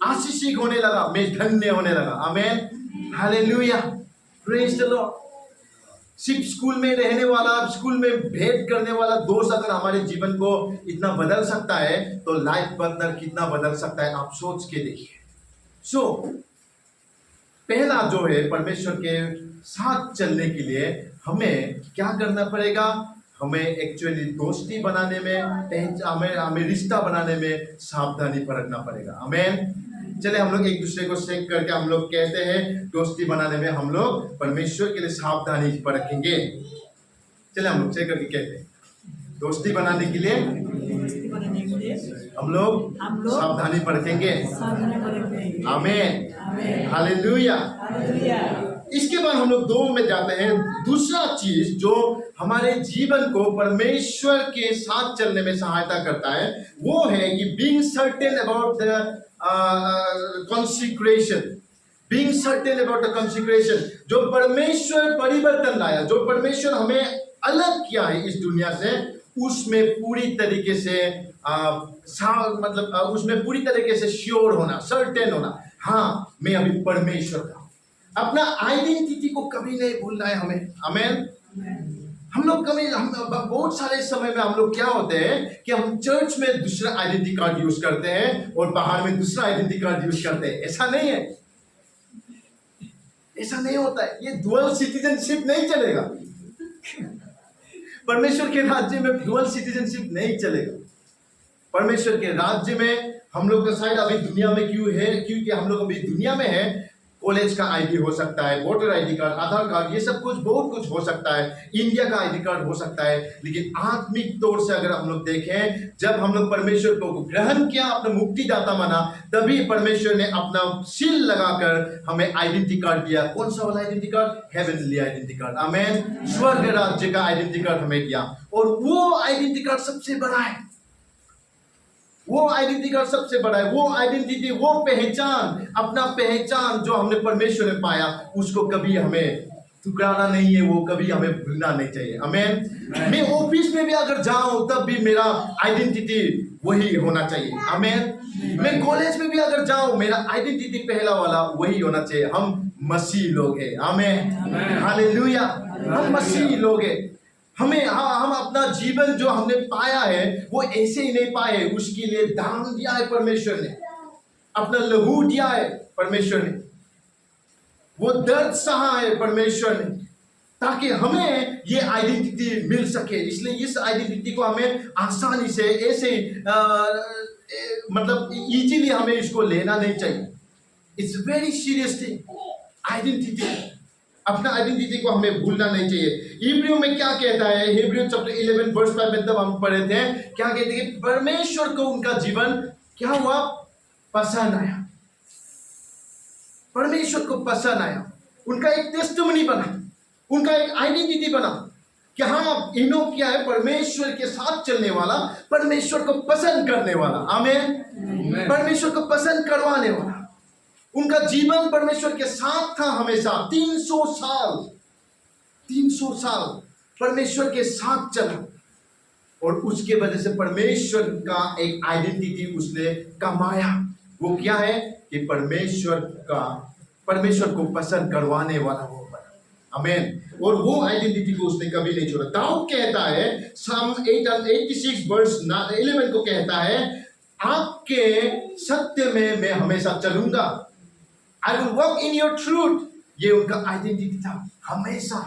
आशीषित होने लगा, मैं धन्य होने लगा। आमीन, हालेलुया, प्रेज द लॉर्ड। सिर्फ स्कूल में रहने वाला, स्कूल में भेंट करने वाला दोस्त अगर हमारे जीवन को इतना बदल सकता है, तो लाइफ पार्टनर कितना बदल सकता है, आप सोच के देखिए। सो पहला जो है, परमेश्वर के साथ चलने के लिए हमें क्या करना पड़ेगा? हमें एक्चुअली दोस्ती बनाने में, हमें रिश्ता बनाने में सावधानी बरतना पड़ेगा। आमीन। चले हम लोग एक दूसरे को चेक करके हम लोग कहते हैं, दोस्ती बनाने में हम लोग परमेश्वर के लिए सावधानी बरतेंगे। चले हम लोग चेक करके कहते हैं, दोस्ती बनाने के लिए हम लोग सावधानी बरतेंगे। आमीन, हालेलुया। इसके बाद हम लोग 2 में जाते हैं। दूसरा चीज जो हमारे जीवन को परमेश्वर के साथ चलने में सहायता करता है, वो है कि being certain about the consecration, being certain about the consecration, जो परमेश्वर परिवर्तन लाया, जो परमेश्वर हमें अलग किया है इस दुनिया से, उसमें पूरी तरीके से उसमें पूरी तरीके से श्योर होना, सर्टेन होना। हाँ, मैं अभी परमेश्वर का, अपना आइडेंटिटी को कभी नहीं भूलना है हमें। आमीन। हम लोग बहुत सारे समय में हम लोग क्या होते हैं कि हम चर्च में दूसरा आइडेंटिटी कार्ड यूज करते हैं और बाहर में दूसरा आइडेंटिटी कार्ड यूज करते हैं। ऐसा नहीं है, ऐसा नहीं होता है। ये डुअल सिटीजनशिप नहीं चलेगा। परमेश्वर के राज्य में डुअल सिटीजनशिप नहीं चलेगा। परमेश्वर के राज्य में हम लोग का शायद अभी दुनिया में क्यों है, क्योंकि हम लोग अभी दुनिया में है। कॉलेज का आईडी हो सकता है, वोटर आईडी कार्ड, आधार कार्ड, ये सब कुछ, बहुत कुछ हो सकता है। इंडिया का आईडी कार्ड हो सकता है। लेकिन आत्मिक तौर से अगर हम लोग देखें, जब हम लोग परमेश्वर को ग्रहण किया, अपना मुक्तिदाता माना, तभी परमेश्वर ने अपना सील लगाकर हमें आइडेंटिटी कार्ड दिया। कौन सा वाला identity card? Heavenly identity card. आमीन। स्वर्ग राज्य का आइडेंटिटी कार्ड हमें दिया, और वो आइडेंटिटी कार्ड सबसे बड़ा है। वो आइडेंटिटी कार्ड सबसे बड़ा है। वो आइडेंटिटी, वो पहचान, अपना पहचान जो हमने परमेश्वर में पाया, उसको कभी हमें ठुकराना नहीं है, वो कभी हमें भूलना नहीं चाहिए। आमीन। मैं ऑफिस में भी अगर जाऊं तब भी मेरा आइडेंटिटी वही होना चाहिए। आमीन। मैं कॉलेज में भी अगर जाऊं, मेरा आइडेंटिटी पहला वाला वही होना चाहिए। हम मसीह लोग हैं। आमीन, हालेलुया। हम मसीह लोग हैं। हम अपना जीवन जो हमने पाया है वो ऐसे ही नहीं पाए, उसके लिए दान दिया है परमेश्वर ने, अपना लहू दिया है परमेश्वर ने, वो दर्द सहा है परमेश्वर ने, ताकि हमें ये आइडेंटिटी मिल सके। इसलिए इस आइडेंटिटी को हमें आसानी से ऐसे मतलब इजीली हमें इसको लेना नहीं चाहिए। It's very serious thing. Identity, अपना आइडेंटिटी को हमें भूलना नहीं चाहिए। हिब्रू में क्या कहता है? हिब्रू चैप्टर 11 वर्स 5 में तब हम पढ़े थे, क्या कहते हैं कि परमेश्वर को उनका जीवन क्या हुआ? पसंद आया। परमेश्वर को पसंद आया। उनका एक टेस्टिमनी बना, उनका एक आइडेंटिटी बना कि हाँ, इनो क्या है? परमेश्वर के साथ चलने वाला, परमेश्वर को पसंद करने वाला। आमीन। परमेश्वर को पसंद करवाने वाला। उनका जीवन परमेश्वर के साथ था हमेशा। 300 साल परमेश्वर के साथ चला, और उसके वजह से परमेश्वर का एक आइडेंटिटी उसने कमाया। वो क्या है? कि परमेश्वर को पसंद करवाने वाला वो बना। आमीन। और वो आइडेंटिटी को उसने कभी नहीं छोड़ा। दाऊद कहता है, Psalm 86 वर्स 11 को कहता है, आपके सत्य में मैं हमेशा चलूंगा। I will walk in your truth। ये उनका आइडेंटिटी था हमेशा।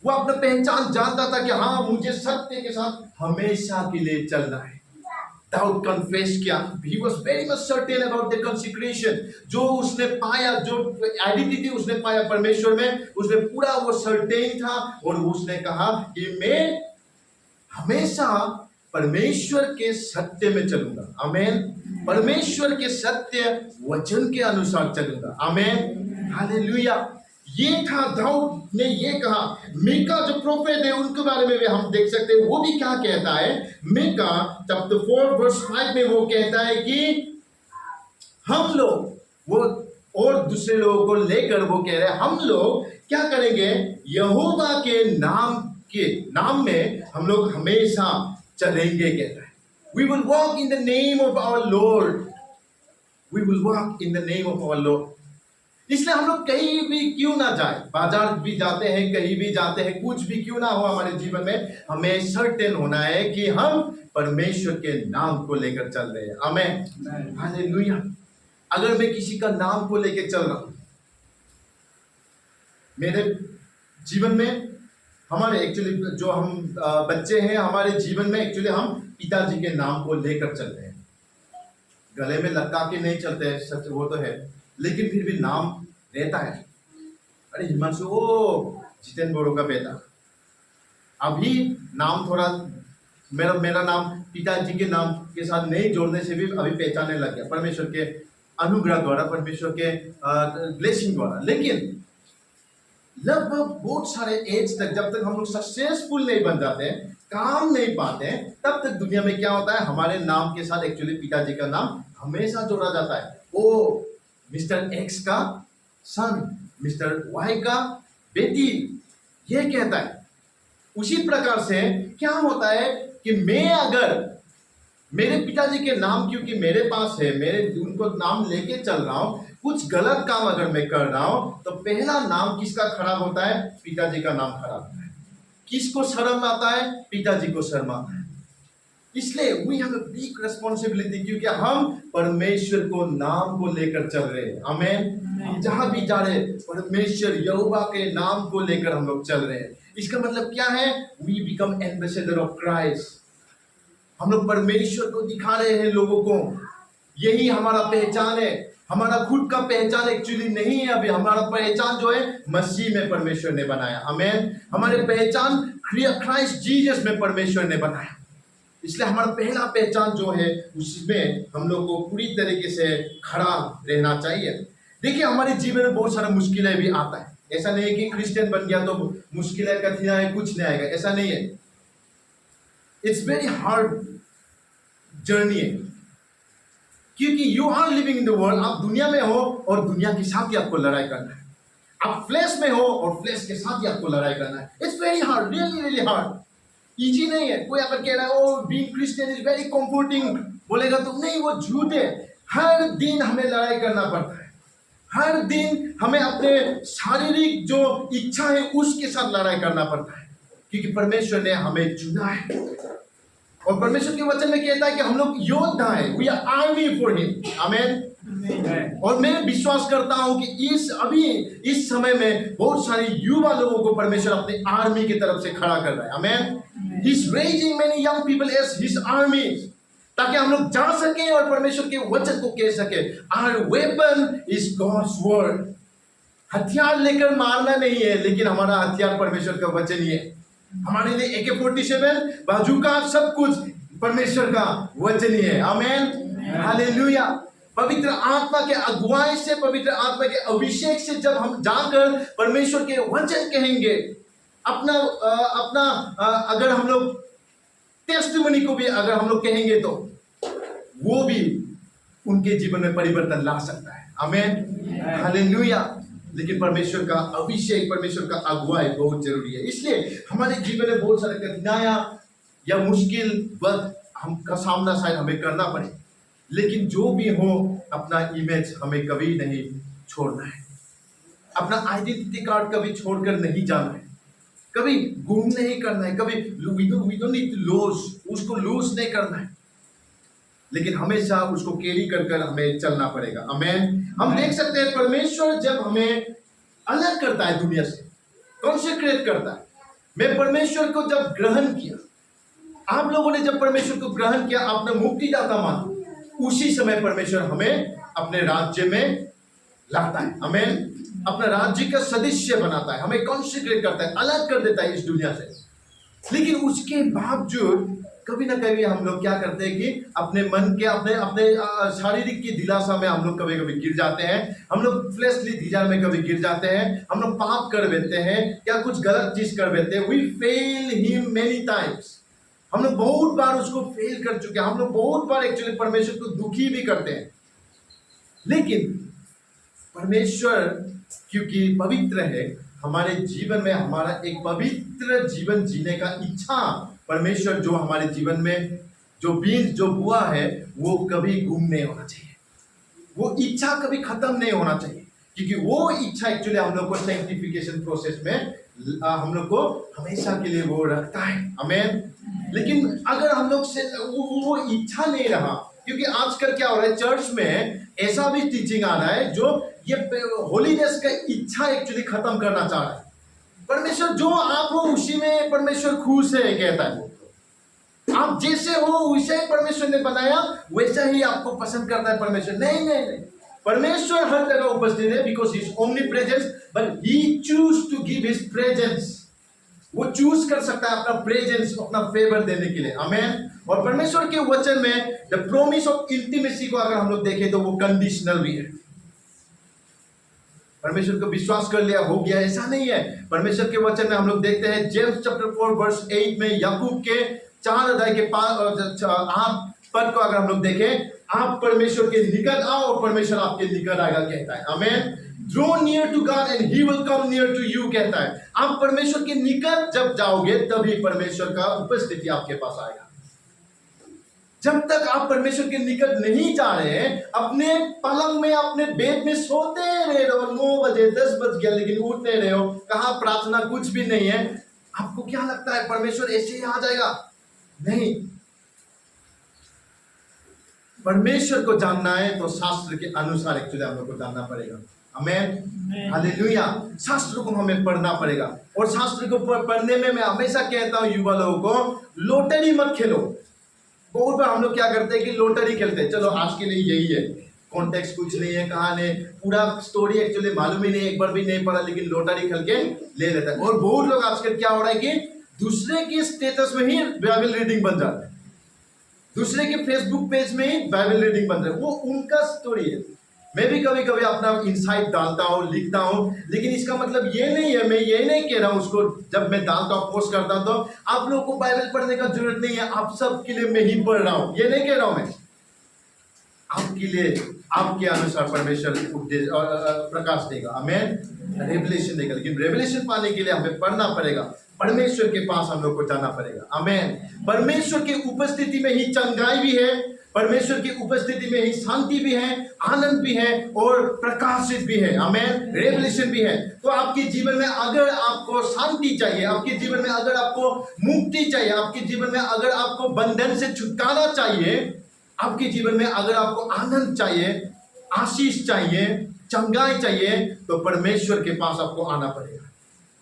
वो अपना पहचान जानता था कि हाँ, मुझे सत्य के साथ हमेशा के लिए चलना है। दाऊद कन्फेस किया, he was very much certain about the consecration। जो उसने पाया, जो आइडेंटिटी उसने पाया परमेश्वर में, उसने पूरा वो सर्टेन था, और उसने कहा कि मैं हमेशा परमेश्वर के सत्य में चलूंगा। आमीन। परमेश्वर के सत्य वचन के अनुसार चलूंगा। आमीन, हालेलुया। ये था, दाऊद ने ये कहा। मीका जो प्रोफेट है उनके बारे में भी हम देख सकते हैं, वो भी क्या कहता है। मीका चैप्टर 4 वर्स 5 में वो कहता है कि हम लोग, वो और दूसरे लोगों को लेकर वो कह रहे हैं, हम लोग क्या करेंगे, यहोवा के नाम में हम लोग हमेशा चलेंगे, कहता है। We will walk in the name of our Lord. We will walk in the name of our Lord. इसलिए हम लोग कहीं भी क्यों ना जाए, बाजार भी जाते हैं, कहीं भी जाते हैं, कुछ भी क्यों ना हो हमारे जीवन में, हमें सर्टेन होना है कि हम परमेश्वर के नाम को लेकर चल रहे हैं। आमीन, हालेलुया। अगर मैं किसी का नाम को लेकर चल रहा हूं, मेरे जीवन में, हमारे एक्चुअली जो हम बच्चे हैं, हमारे जीवन में एक्चुअली हम पिताजी के नाम को लेकर चल रहे हैं। गले में लटका के नहीं चलते हैं, सच वो तो है, लेकिन फिर भी नाम रहता है। अरे हिमांशु, ओ जितेंद्र बोरो का बेटा, अभी नाम थोड़ा मेरा नाम पिताजी के नाम के साथ नहीं जोड़ने से भी अभी पहचानने लग गया, परमेश्वर के अनुग्रह द्वारा, परमेश्वर के ब्लेसिंग द्वारा। लेकिन लगभग बहुत सारे एज तक, जब तक हम लोग सक्सेसफुल नहीं बन जाते, काम नहीं पाते, तब तक दुनिया में क्या होता है, हमारे नाम के साथ एक्चुअली पिताजी का नाम हमेशा जोड़ा जाता है। ओ मिस्टर एक्स का सन, मिस्टर वाई का बेटी, ये कहता है। उसी प्रकार से क्या होता है कि मैं अगर मेरे पिताजी के नाम, क्योंकि मेरे पास है, मेरे उनको नाम लेके चल रहा हूं, कुछ गलत काम अगर मैं कर रहा हूं, तो पहला नाम किसका खराब होता है, पिताजी का नाम खराब होता है। किसको शर्म आता है, पिताजी को शर्म आता है। इसलिए we have a big responsibility, क्योंकि हम परमेश्वर को नाम को लेकर चल रहे हैं। आमीन, जहां भी जा रहे हैं परमेश्वर यहोवा के नाम को लेकर हम लोग चल रहे हैं। इसका मतलब क्या है, we become ambassador of Christ. हम लोग परमेश्वर को दिखा रहे हैं लोगों को, यही हमारा पहचान है। हमारा खुद का पहचान एक्चुअली नहीं है, अभी हमारा पहचान जो है मसीह में परमेश्वर ने बनाया। आमीन, हमारे पहचान क्राइस्ट जीसस में परमेश्वर ने बनाया। इसलिए हमारा पहला पहचान जो है उसमें हम लोग को पूरी तरीके से खड़ा रहना चाहिए। देखिए, हमारे जीवन में बहुत सारा मुश्किलें भी आता है। ऐसा नहीं है कि क्रिश्चियन बन गया तो मुश्किलें, कठिनाई कुछ नहीं आएगा, ऐसा नहीं है। इट्स वेरी हार्ड जर्नी है, क्योंकि you are living in the world. आप दुनिया में हो और दुनिया के साथ ही आपको लड़ाई करना है। आप फ्लेश में हो और फ्लेश के साथ ही आपको लड़ाई करना है। It's very hard, really really hard, easy नहीं है। कोई अगर कह रहा है oh being Christian is very comforting बोलेगा तो नहीं, वो झूठ है। हर दिन हमें लड़ाई करना पड़ता है, हर दिन हमें अपने शारीरिक जो इच्छा है उसके साथ लड़ाई करना पड़ता है, क्योंकि परमेश्वर ने हमें चुना है। और परमेश्वर के वचन में कहता है कि हम लोग योद्धा है, we are army for him. Amen. और मैं विश्वास करता हूं कि इस समय में बहुत सारे युवा लोगों को परमेश्वर अपनी आर्मी की तरफ से खड़ा कर रहा है। Amen. He is raising many young people as his army, ताकि हम लोग जा सके और परमेश्वर के वचन को कह सके। Our weapon is God's word. हथियार लेकर मारना नहीं है, लेकिन हमारा हथियार परमेश्वर का वचन ही है। हमारे लिए AK-47 बाजूका सब कुछ परमेश्वर का वचन ही है। आमीन, हालेलुया। पवित्र आत्मा के अगुवाई से, पवित्र आत्मा के अभिषेक से जब हम जाकर परमेश्वर के वचन कहेंगे, अपना अगर हम लोग टेस्टिमनी को भी अगर हम लोग कहेंगे, तो वो भी उनके जीवन में परिवर्तन ला सकता है। आमीन, हालेलुया। लेकिन परमेश्वर का अभिषेक, परमेश्वर का अगुवाई बहुत जरूरी है। इसलिए हमारे जीवन में बहुत सारे कठिनाइयां या मुश्किल वक्त हमका सामना शायद हमें करना पड़े, लेकिन जो भी हो अपना इमेज हमें कभी नहीं छोड़ना है। अपना आइडेंटिटी कार्ड कभी छोड़कर नहीं जाना है, कभी गुम नहीं करना है, कभी वी डोंट नीड टू उसको लूज नहीं करना है, लेकिन हमेशा उसको कैरी कर हमें चलना पड़ेगा। आमीन। हम देख सकते हैं परमेश्वर जब हमें अलग करता है दुनिया से, कॉन्सेक्रेट करता है। मैं परमेश्वर को जब ग्रहण किया, आप लोगों ने जब परमेश्वर को ग्रहण किया, अपना मुक्तिदाता माना, उसी समय परमेश्वर हमें अपने राज्य में लाता है। आमीन। अपना राज्य का सदस्य बनाता है, हमें कॉन्सेक्रेट करता है, अलग कर देता है इस दुनिया से। लेकिन उसके बावजूद कभी ना कभी हम लोग क्या करते हैं कि अपने मन के अपने अपने शारीरिक की दिलासा में हम लोग कभी कभी गिर जाते हैं, हम लोग फ्लेशली डिजायर में कभी गिर जाते हैं, हम लोग पाप कर देते हैं या कुछ गलत चीज कर देते हैं। We fail him many times. हम लोग बहुत बार उसको फेल कर चुके हैं, हम लोग बहुत बार एक्चुअली परमेश्वर को दुखी भी करते हैं। लेकिन परमेश्वर क्योंकि पवित्र है, हमारे जीवन में हमारा एक पवित्र जीवन जीने का इच्छा परमेश्वर जो हमारे जीवन में जो बीज जो बुआ है वो कभी गुम नहीं होना चाहिए, वो इच्छा कभी खत्म नहीं होना चाहिए, क्योंकि वो इच्छा एक्चुअली हम लोग को सैंक्टिफिकेशन प्रोसेस में हम लोग को हमेशा के लिए वो रखता है। आमीन। लेकिन अगर हम लोग से वो इच्छा नहीं रहा, क्योंकि आजकल क्या हो रहा है चर्च में ऐसा भी टीचिंग आ रहा है जो ये होलीनेस का इच्छा एक्चुअली खत्म करना चाह रहा है। परमेश्वर जो आप हो उसी में परमेश्वर खुश है कहता है। आप जैसे हो वैसे ही परमेश्वर ने बनाया, वैसा ही आपको पसंद करता है परमेश्वर। नहीं नहीं नहीं, परमेश्वर हर जगह उपस्थित है because he is omnipresence, but he choose to give his presence. वो चूज कर सकता है अपना प्रेजेंस, अपना फेवर देने के लिए। आमीन। और परमेश्वर के वचन में द प्रोमिस ऑफ इंटीमेसी को अगर हम लोग देखें तो वो कंडीशनल भी है। परमेश्वर को विश्वास कर लिया हो गया ऐसा नहीं है। परमेश्वर के वचन में हम लोग देखते हैं जेम्स चैप्टर 4 वर्स 8 में याकूब के 4 अध्याय के 8 पद को अगर हम लोग देखें, आप परमेश्वर के निकट आओ और परमेश्वर आपके निकट आएगा कहता है। आमीन। Draw near to God and He will come near to you कहता है। आप परमेश्वर के निकट जब जाओगे तभी परमेश्वर का उपस्थिति आपके पास आएगा। जब तक आप परमेश्वर के निकट नहीं जा रहे हैं, अपने पलंग में अपने बेड में सोते रह रहे हो, 9 बजे 10 बज गया लेकिन उठते रहे हो, कहा प्रार्थना कुछ भी नहीं है, आपको क्या लगता है परमेश्वर ऐसे ही आ जाएगा? नहीं। परमेश्वर को जानना है तो शास्त्र के अनुसार एक्चुअली हम लोग को जानना पड़ेगा। आमीन। हालेलुया। शास्त्र को हमें पढ़ना पड़ेगा, और शास्त्र को पढ़ने में मैं हमेशा कहता हूं युवा लोगों को, लोटरी मत खेलो। बहुत बार हम लोग क्या करते हैं कि लोटरी खेलते हैं, चलो आज के लिए यही है, कॉन्टेक्स्ट कुछ नहीं है, कहां नहीं, पूरा स्टोरी एक्चुअली मालूम ही नहीं, एक बार भी नहीं पढ़ा, लेकिन लोटरी खेल के ले लेता है। और बहुत लोग आजकल क्या हो रहा है कि दूसरे के स्टेटस में ही बाइबल रीडिंग बन जाता है, दूसरे के फेसबुक पेज में ही बाइबल रीडिंग बन रहा है, वो उनका स्टोरी है। मैं भी कभी कभी अपना इंसाइट डालता हूँ, लिखता हूँ, लेकिन इसका मतलब ये नहीं है, मैं ये नहीं कह रहा हूँ उसको जब मैं डालता हूँ, पोस्ट करता हूँ तो आप लोगों को बाइबल पढ़ने का जरूरत नहीं है, आप सब के लिए मैं ही पढ़ रहा हूँ, ये नहीं कह रहा हूँ मैं। आपके लिए आपके अनुसार परमेश्वर प्रकाश देगा, आमीन, रेवलेशन देगा। लेकिन रेवलेशन पाने के लिए हमें पढ़ना पड़ेगा, परमेश्वर के पास हम लोग को जाना पड़ेगा। आमीन। परमेश्वर की उपस्थिति में ही चंगाई भी है, परमेश्वर की उपस्थिति में ही शांति भी है, आनंद भी है और प्रकाशित भी है। आमीन। रेवलेशन भी है। तो आपके जीवन में अगर आपको शांति चाहिए, आपके जीवन में अगर आपको मुक्ति चाहिए, आपके जीवन में अगर आपको बंधन से छुटकारा चाहिए, आपके जीवन में अगर आपको आनंद चाहिए, आशीष चाहिए, चंगाई चाहिए, तो परमेश्वर के पास आपको आना पड़ेगा,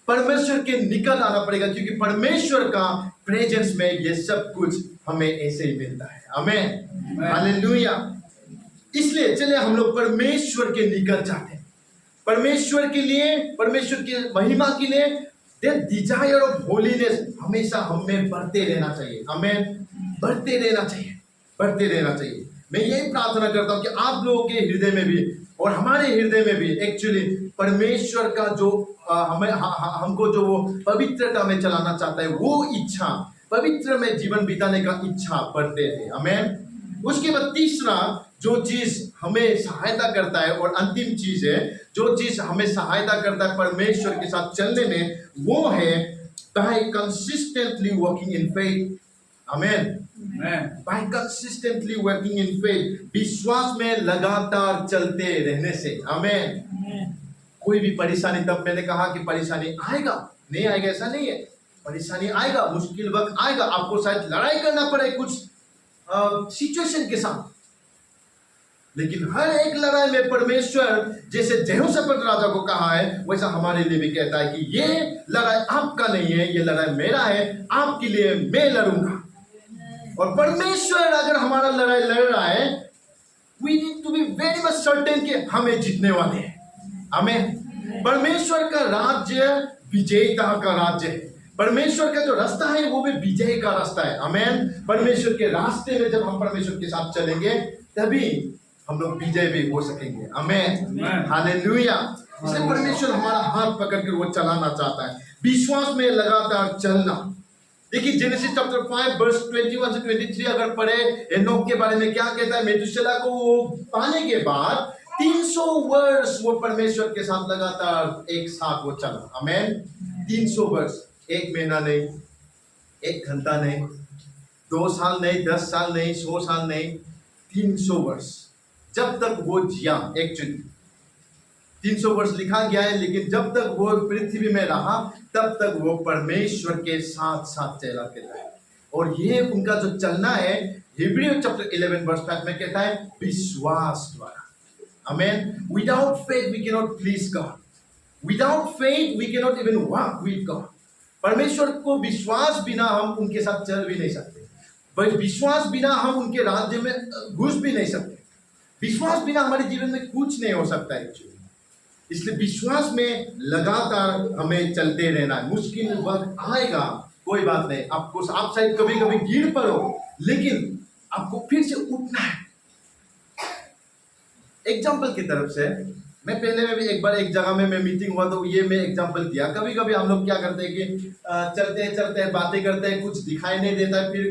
परमेश्वर के निकट आना पड़ेगा, क्योंकि परमेश्वर का प्रेजेंस में ये सब कुछ हमें ऐसे ही मिलता है। आमीन। हालेलुया। इसलिए चलिए हम लोग परमेश्वर के निकट जाते हैं, परमेश्वर के लिए, परमेश्वर की महिमा के लिए। डिजायर ऑफ होलीनेस हमेशा हमें बढ़ते रहना चाहिए। आमीन। बढ़ते रहना चाहिए, बढ़ते रहना चाहिए। मैं यही प्रार्थना करता हूं कि आप लोगों के हृदय में भी और हमारे हृदय में भी एक्चुअली परमेश्वर का जो हमको जो वो पवित्रता में चलाना चाहता है, वो इच्छा, पवित्र में जीवन बिताने का इच्छा बढ़ते रहे। आमीन। उसके बाद तीसरा जो चीज हमें सहायता करता है और अंतिम चीज है जो चीज हमें सहायता करता है परमेश्वर के साथ चलने में, वो है by consistently working in faith. Amen. By consistently working in faith, विश्वास में लगातार चलते रहने से। आमीन। कोई भी परेशानी, तब मैंने कहा कि परेशानी आएगा, नहीं आएगा ऐसा नहीं है, परेशानी आएगा, मुश्किल वक्त आएगा, आपको शायद लड़ाई करना पड़े कुछ सिचुएशन के साथ, लेकिन हर एक लड़ाई में परमेश्वर जैसे यहोशापात राजा को कहा है, वैसा हमारे लिए भी कहता है कि ये लड़ाई आपका नहीं है, ये लड़ाई मेरा है, आपके लिए मैं लड़ूंगा। और परमेश्वर अगर हमारा लड़ाई लड़ रहा है, we need to be very much certain कि हमें जीतने वाले हैं। हमें परमेश्वर का राज्य विजेता का राज्य है, परमेश्वर का जो रास्ता है वो भी विजय का रास्ता है। आमेन। परमेश्वर के रास्ते में जब हम परमेश्वर के साथ चलेंगे तभी हम लोग विजय भी हो सकेंगे। आमेन, हालेलुया। इसलिए परमेश्वर हमारा हाथ पकड़ कर वो चलाना चाहता है, विश्वास में लगातार चलना। देखिए जेनेसिस चैप्टर 5 वर्स 21 से 23 अगर पढ़े, एनोक के बारे में क्या कहता है, मेथुसेलह को वो पाने के बाद 300 वर्ष वो परमेश्वर के साथ लगातार एक साथ वो चला। आमेन। 300 वर्ष, 1 महीना नहीं, 1 घंटा नहीं, 2 साल नहीं, 10 साल नहीं, 100 साल नहीं, 300 वर्ष जब तक वो जिया। एक्चुअली 300 वर्ष लिखा गया है, लेकिन जब तक वो पृथ्वी में रहा तब तक वो परमेश्वर के साथ साथ चला करता है। और ये उनका जो चलना है, हिब्रू चैप्टर 11 वर्स 5 में कहता है विश्वास द्वारा। Amen. Without faith we can not please God, without faith we can not even walk with God. परमेश्वर को विश्वास बिना हम उनके साथ चल भी नहीं सकते, बस विश्वास बिना हम उनके राज्य में घुस भी नहीं सकते, विश्वास बिना हमारे जीवन में कुछ नहीं हो सकता है एक्चुअली। इसलिए विश्वास में लगातार हमें चलते रहना है। मुश्किल वक्त आएगा, कोई बात नहीं, आपको आप शायद कभी कभी गिर पड़ो, लेकिन आपको फिर से उठना है। एग्जाम्पल की तरफ से मैं पहले में भी एक बार एक जगह में मैं मीटिंग हुआ तो ये मैं एग्जाम्पल दिया। कभी कभी हम लोग क्या करते हैं कि चलते हैं बातें करते हैं, कुछ दिखाई नहीं देता है, फिर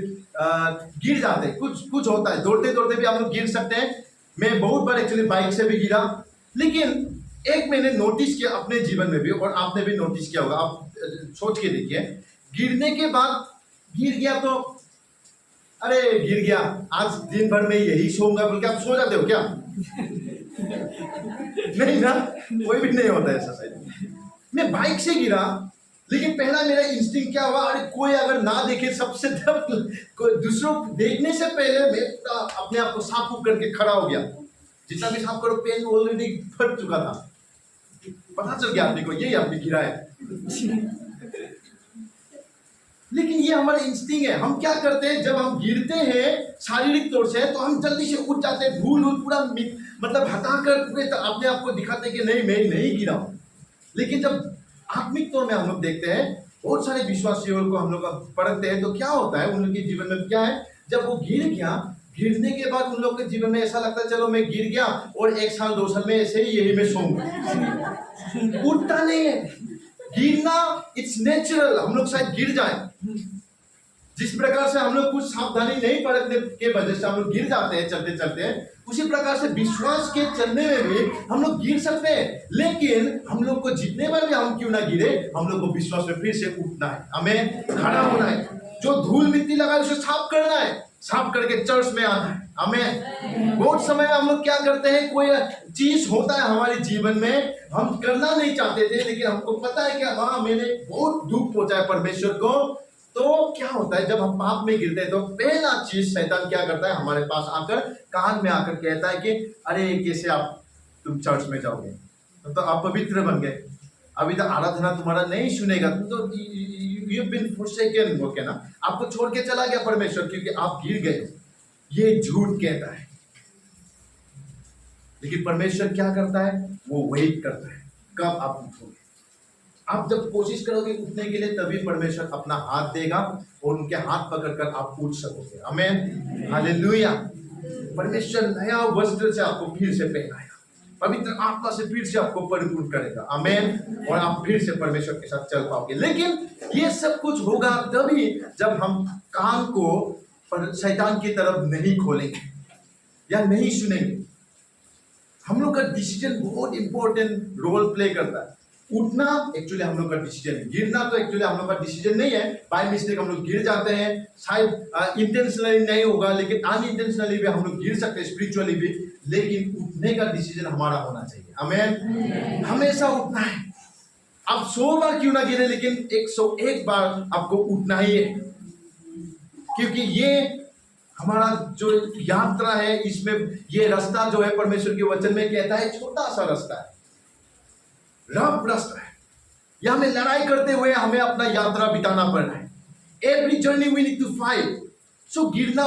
गिर जाते हैं, कुछ होता है, दौड़ते दौड़ते भी हम लोग गिर सकते हैं। मैं बहुत बार एक्चुअली बाइक से भी गिरा, लेकिन एक मैंने नोटिस किया अपने जीवन में भी, और आपने भी नोटिस किया होगा, आप सोच के देखिए, गिरने के बाद गिर गया तो अरे गिर गया, आज दिन भर में यही सोऊंगा बोल के आप सो जाते हो क्या? नहीं ना, कोई भी नहीं होता ऐसा शायद। मैं बाइक से गिरा, लेकिन पहला मेरा इंस्टिंक्ट क्या हुआ, अरे कोई अगर ना देखे, सबसे दूसरों देखने से पहले मैं अपने आप को साफ करके खड़ा हो गया। जितना भी साफ करो, पेन ऑलरेडी फट चुका था, पता चल गया आपने को यही आपने गिरा है। लेकिन ये हमारा इंस्टिंक्ट है। हम क्या करते हैं, जब हम गिरते हैं शारीरिक तौर से, तो हम जल्दी से उठ जाते हैं, धूल पूरा मतलब हटाकर पूरे अपने आप को दिखाते हैं कि नहीं मैं नहीं गिरा हूं। लेकिन जब आत्मिक तौर में हम लोग देखते हैं, बहुत सारे विश्वासियों को हम लोग पढ़ते हैं, तो क्या होता है उन लोग के जीवन में क्या है, जब वो गिर गया, गिरने के बाद उन लोग के जीवन में ऐसा लगता है चलो मैं गिर गया और 1 साल 2 साल में ऐसे ही यही मैं सोऊंगा। उठता नहीं है। गिरना इट्स नेचुरल, हम लोग शायद गिर जाए, जिस प्रकार से हम लोग कुछ सावधानी नहीं बरतने के वजह से हम लोग गिर जाते हैं चलते चलते, उसी प्रकार से विश्वास के चलने में भी हम लोग गिर सकते हैं। लेकिन हम लोग को जितने बार भी हम क्यों ना गिरे, हम लोग को विश्वास में फिर से उठना है, हमें खड़ा होना है, जो धूल मिट्टी लगा है उसे साफ करना है, साफ करके चर्च में आना है। हमें बहुत समय में हम लोग क्या करते हैं, कोई चीज होता है हमारे जीवन में, हम करना नहीं चाहते थे, लेकिन हमको पता है कि हाँ मैंने बहुत दुख पहुंचा है परमेश्वर को, तो क्या होता है जब हम पाप में गिरते हैं तो पहला चीज शैतान क्या करता है, हमारे पास आकर कान में आकर कहता है कि अरे कैसे तुम चर्च में जाओगे, तो आप पवित्र बन गए, अभी तक आराधना तुम्हारा नहीं सुनेगा, तो you've been forsaken, ओके ना, आपको छोड़ के चला गया परमेश्वर क्योंकि आप गिर गए। ये झूठ कहता है। लेकिन परमेश्वर क्या करता है, वो वेट करता है कब आप उठोगे। आप जब कोशिश करोगे उठने के लिए, तभी परमेश्वर अपना हाथ देगा और उनके हाथ पकड़कर आप उठ सकोगे। आमीन, हालेलुया। परमेश्वर नया वस्त्र से आपको फिर से पहनाएगा, पवित्र आत्मा से फिर से आपको परिपूर्ण करेगा। आमीन। और आप फिर से परमेश्वर के साथ चल पाओगे। लेकिन ये सब कुछ होगा तभी जब हम कान को शैतान की तरफ नहीं खोलेंगे या नहीं सुनेंगे। हम लोग का डिसीजन बहुत इंपॉर्टेंट रोल प्ले करता है। उठना एक्चुअली हम लोग का डिसीजन है, गिरना तो एक्चुअली हम लोग का डिसीजन नहीं है। बाय मिस्टेक हम लोग गिर जाते हैं, शायद इंटेंशनली नहीं होगा, लेकिन अनइंटेंशनली भी हम लोग गिर सकते हैं, स्पिरिचुअली भी। लेकिन उठने का डिसीजन हमारा होना चाहिए। आमीन। हमेशा उठना है। आप 100 बार क्यों ना गिरे, लेकिन 101 बार आपको उठना ही है, क्योंकि ये हमारा जो यात्रा है, इसमें ये रास्ता जो है परमेश्वर के वचन में कहता है छोटा सा रास्ता है, रफ रास्ता है। यह हमें लड़ाई करते हुए हमें अपना यात्रा बिताना पड़ रहा है। Every journey we need to fight. So गिरना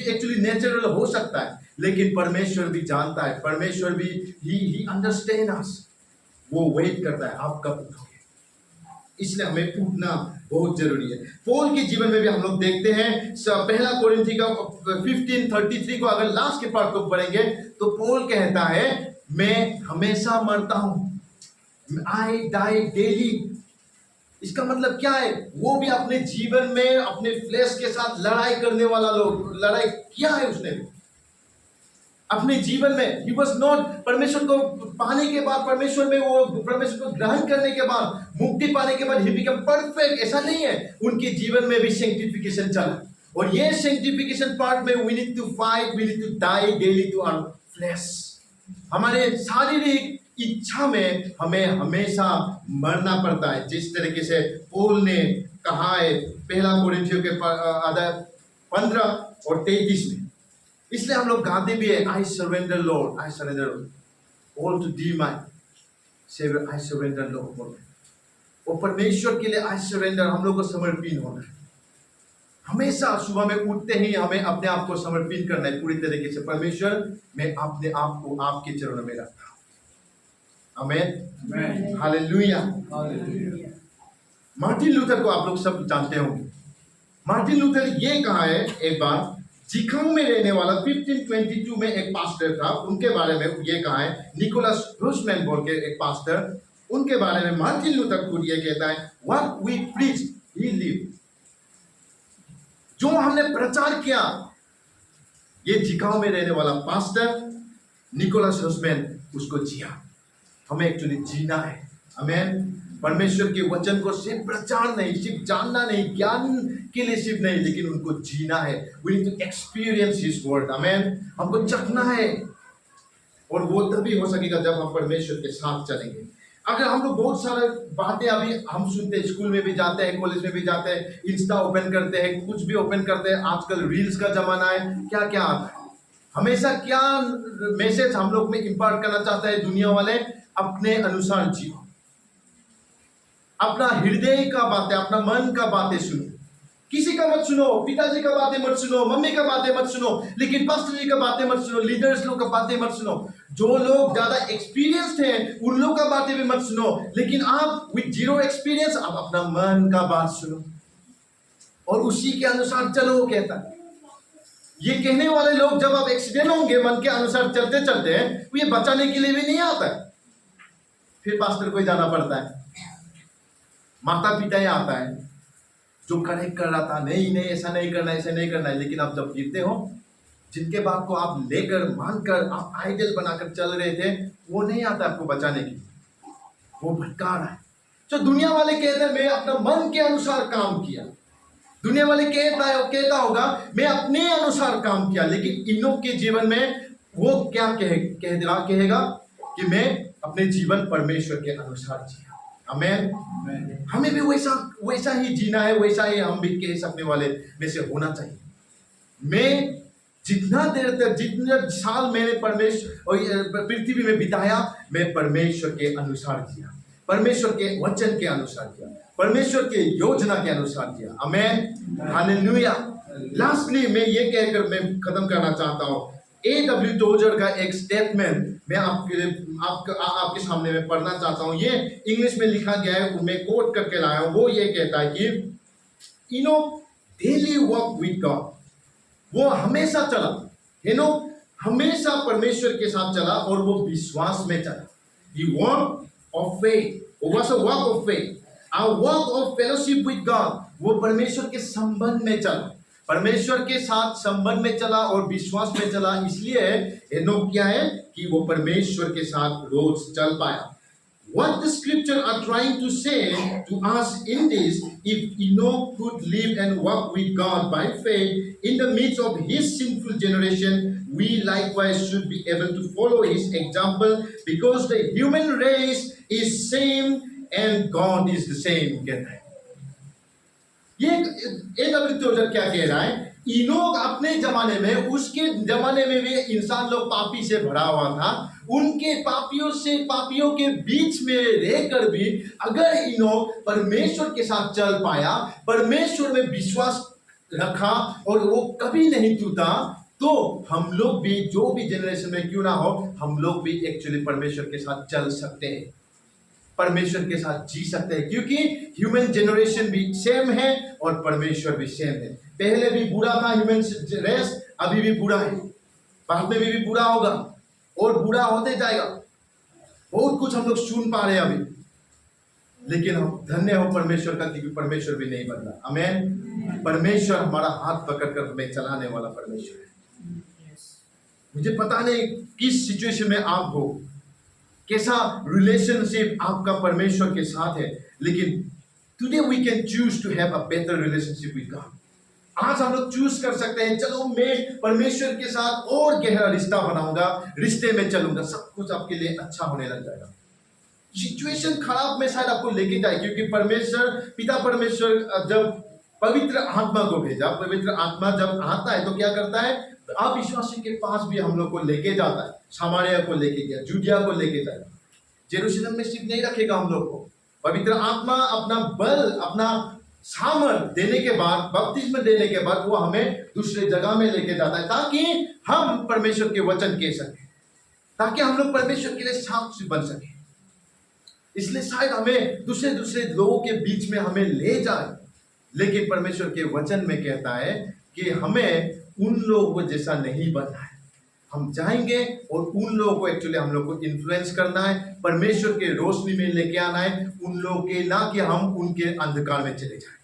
एक्चुअली नेचुरल हो सकता है, लेकिन परमेश्वर भी जानता है, परमेश्वर भी ही अंडरस्टैंड अस। वो वेट करता है आप कब उठोगे। इसलिए हमें उठना बहुत जरूरी है। पौल के जीवन में भी हम लोग देखते हैं, पहला कोरिन्थी का 15:33 को अगर लास्ट के पार्ट को पढ़ेंगे तो पौल कहता है, मैं हमेशा मरता हूं, आई डाई डेली। इसका मतलब क्या है? वो भी अपने जीवन में अपने फ्लेश के साथ लड़ाई करने वाला लोग, लड़ाई किया है उसने अपने जीवन में। ही वॉज नॉट, परमेश्वर को पाने के बाद, परमेश्वर में वो परमेश्वर को ग्रहण करने के बाद, मुक्ति पाने के बाद ही बिकम परफेक्ट, ऐसा नहीं है। उनके जीवन में भी सैंक्टिफिकेशन चला, और ये सैंक्टिफिकेशन पार्ट में we need to fight, we need to die daily to our flesh. हमारे शारीरिक इच्छा में हमें हमेशा मरना पड़ता है, जिस तरीके से पौल ने कहा है पहला कोरिन्थियों के 15 और 33 में। इसलिए हम लोग गाते भी है, I surrender Lord, I surrender all to thee my saviour, I surrender Lord. और परमेश्वर के लिए आई सरेंडर, हम लोग को समर्पित होना है। हमेशा सुबह में उठते ही हमें अपने आप को समर्पित करना है पूरी तरीके से। परमेश्वर, मैं अपने आप को आपके चरणों में रखता हूं। आमीन, हालेलुया। मार्टिन लूथर को आप लोग सब जानते होंगे। मार्टिन लूथर ये कहा है एक बार, जिकागो में रहने वाला 1522 में एक पास्टर था, उनके बारे में ये कहा है, निकोलस रुसमैन बोल के एक पास्टर, उनके बारे में मार्टिन लूथर खुद ये कहता है, what we preach he live. जो हमने प्रचार किया, ये जिकागो में रहने वाला पास्टर निकोलस रुसमैन उसको जिया। हमें एक्चुअली जीना है। हमें परमेश्वर के वचन को सिर्फ प्रचार नहीं, सिर्फ जानना नहीं, ज्ञान के लिए सिर्फ नहीं, लेकिन उनको जीना है। We need to experience his word. Amen, हमको चखना है, और वो तभी हो सकेगा जब हम परमेश्वर के साथ चलेंगे। अगर हम लोग बहुत सारे बातें अभी हम सुनते हैं, स्कूल में भी जाते हैं, कॉलेज में भी जाते हैं, इंस्टा ओपन करते हैं, कुछ भी ओपन करते हैं, आजकल रील्स का जमाना है, क्या क्या आता है, हमेशा क्या मैसेज हम लोग में इम्पार्ट करना चाहता है दुनिया वाले, अपने अनुसार जियो, अपना हृदय का बातें, अपना मन का बातें सुनो, किसी का मत सुनो, पिताजी का बातें मत सुनो, मम्मी का बातें मत सुनो, लेकिन पास्टर जी का बातें मत सुनो, लीडर्स लोग का बातें मत सुनो, जो लोग ज्यादा एक्सपीरियंस्ड हैं उन लोग का बातें भी मत सुनो, लेकिन आप विद जीरो एक्सपीरियंस आप अपना मन का बात सुनो और उसी के अनुसार चलो। कहता है ये कहने वाले लोग जब आप एक्सीडेंट होंगे मन के अनुसार चलते चलते हैं, तो ये बचाने के लिए भी नहीं आता है, फिर पास्टर को ही जाना पड़ता है, माता पिता ही आता है जो कनेक्ट कर रहा था, नहीं नहीं ऐसा नहीं करना, ऐसा नहीं करना है। लेकिन आप जब गिरते हो, जिनके बात को आप लेकर मानकर आप आइडियल बनाकर चल रहे थे, वो नहीं आता आपको बचाने के लिए, वो भटका रहा है। तो दुनिया वाले कहते हैं मैं अपना मन के अनुसार काम किया, दुनिया वाले कहता होगा मैं अपने अनुसार काम किया, लेकिन इनोक के जीवन में वो क्या कहेगा कि मैं अपने जीवन परमेश्वर के अनुसार जिया। आमीन। हमें भी वैसा ही जीना है, वैसा ही हम भी कह सकने वाले में से होना चाहिए। मैं जितना देर तक, जितने साल मैंने परमेश्वर पृथ्वी में बिताया, मैं परमेश्वर के अनुसार जिया, परमेश्वर के वचन के अनुसार जिया, परमेश्वर के योजना के अनुसार जिया। आमीन, हालेलुया। लास्टली मैं ये कहकर मैं खत्म करना चाहता हूँ, A.W. टोजर का एक स्टेटमेंट मैं आपके सामने में पढ़ना चाहता हूँ। ये इंग्लिश में लिखा गया है, मैं कोट करके लाया हूँ। वो ये कहता है कि डेली वॉक विद गॉड, वो हमेशा चला, हमेशा परमेश्वर के साथ चला और वो विश्वास में चला। He walked of faith, it was a walk of faith, a walk of fellowship with God, वो परमेश्वर के संबंध में चला, परमेश्वर के साथ संबंध में चला और विश्वास में चला। इसलिए हेनोक क्या है कि वो परमेश्वर के साथ रोज चल पाया। What the scripture are trying to say to us in this, if Enoch could live and walk with God by faith in the midst of his sinful generation, we likewise should be able to follow his example, because the human race is same and God is the same। कहता है ये A.W. Trouser क्या कह रहा है, Enoch अपने जमाने में, उसके जमाने में भी इंसान लोग पापी से भरा हुआ था, उनके पापियों के बीच में रहकर भी अगर इनोक परमेश्वर के साथ चल पाया, परमेश्वर में विश्वास रखा और वो कभी नहीं टूटा, तो हम लोग भी, जो भी जनरेशन में क्यों ना हो, हम लोग भी एक्चुअली परमेश्वर के साथ चल सकते हैं। परमेश्वर के साथ जी सकते हैं, क्योंकि ह्यूमन जनरेशन भी सेम है और परमेश्वर भी सेम है। पहले भी बुरा था ह्यूमन रेस, अभी भी बुरा है, बाद में भी बुरा होगा और बुरा होते जाएगा। बहुत कुछ हम लोग सुन पा रहे हैं अभी, लेकिन हम धन्य हो परमेश्वर का, क्योंकि परमेश्वर भी नहीं बदला। आमेन। परमेश्वर हमारा हाथ पकड़कर हमें चलाने वाला परमेश्वर है। मुझे पता नहीं किस सिचुएशन में आप हो, कैसा रिलेशनशिप आपका परमेश्वर के साथ है, लेकिन today we can choose to have a better relationship with God. आज हम लोग चूज कर सकते हैं, चलो मैं परमेश्वर के साथ और गहरा रिश्ता बनाऊंगा, रिश्ते में चलूंगा, सब कुछ आपके लिए अच्छा होने लग जाएगा। सिचुएशन खराब में शायद आपको लेके जाए, क्योंकि परमेश्वर पिता परमेश्वर जब पवित्र आत्मा को भेजा, पवित्र आत्मा जब आता है तो क्या करता है, अविश्वासी के पास भी हम लोग को लेके जाता है। सामारिया को लेके गया, जूडिया को लेके जाएगा, जेरूशलेम में सिर्फ नहीं रखेगा हम लोग को। पवित्र आत्मा अपना बल, अपना सामर्थ देने के बाद, बपतिस्मा देने के बाद वो हमें दूसरे जगह में लेके जाता है, ताकि हम परमेश्वर के वचन कह सकें, ताकि हम लोग परमेश्वर के लिए साक्षी बन सके। इसलिए शायद हमें दूसरे दूसरे लोगों के बीच में हमें ले जाए, लेकिन परमेश्वर के वचन में कहता है कि हमें उन लोगों को जैसा नहीं बनना है। हम जाएंगे और उन लोगों को एक्चुअली हम लोग को इन्फ्लुएंस करना है, परमेश्वर के रोशनी में लेके आना है उन लोगों के, ना कि हम उनके अंधकार में चले जाएं।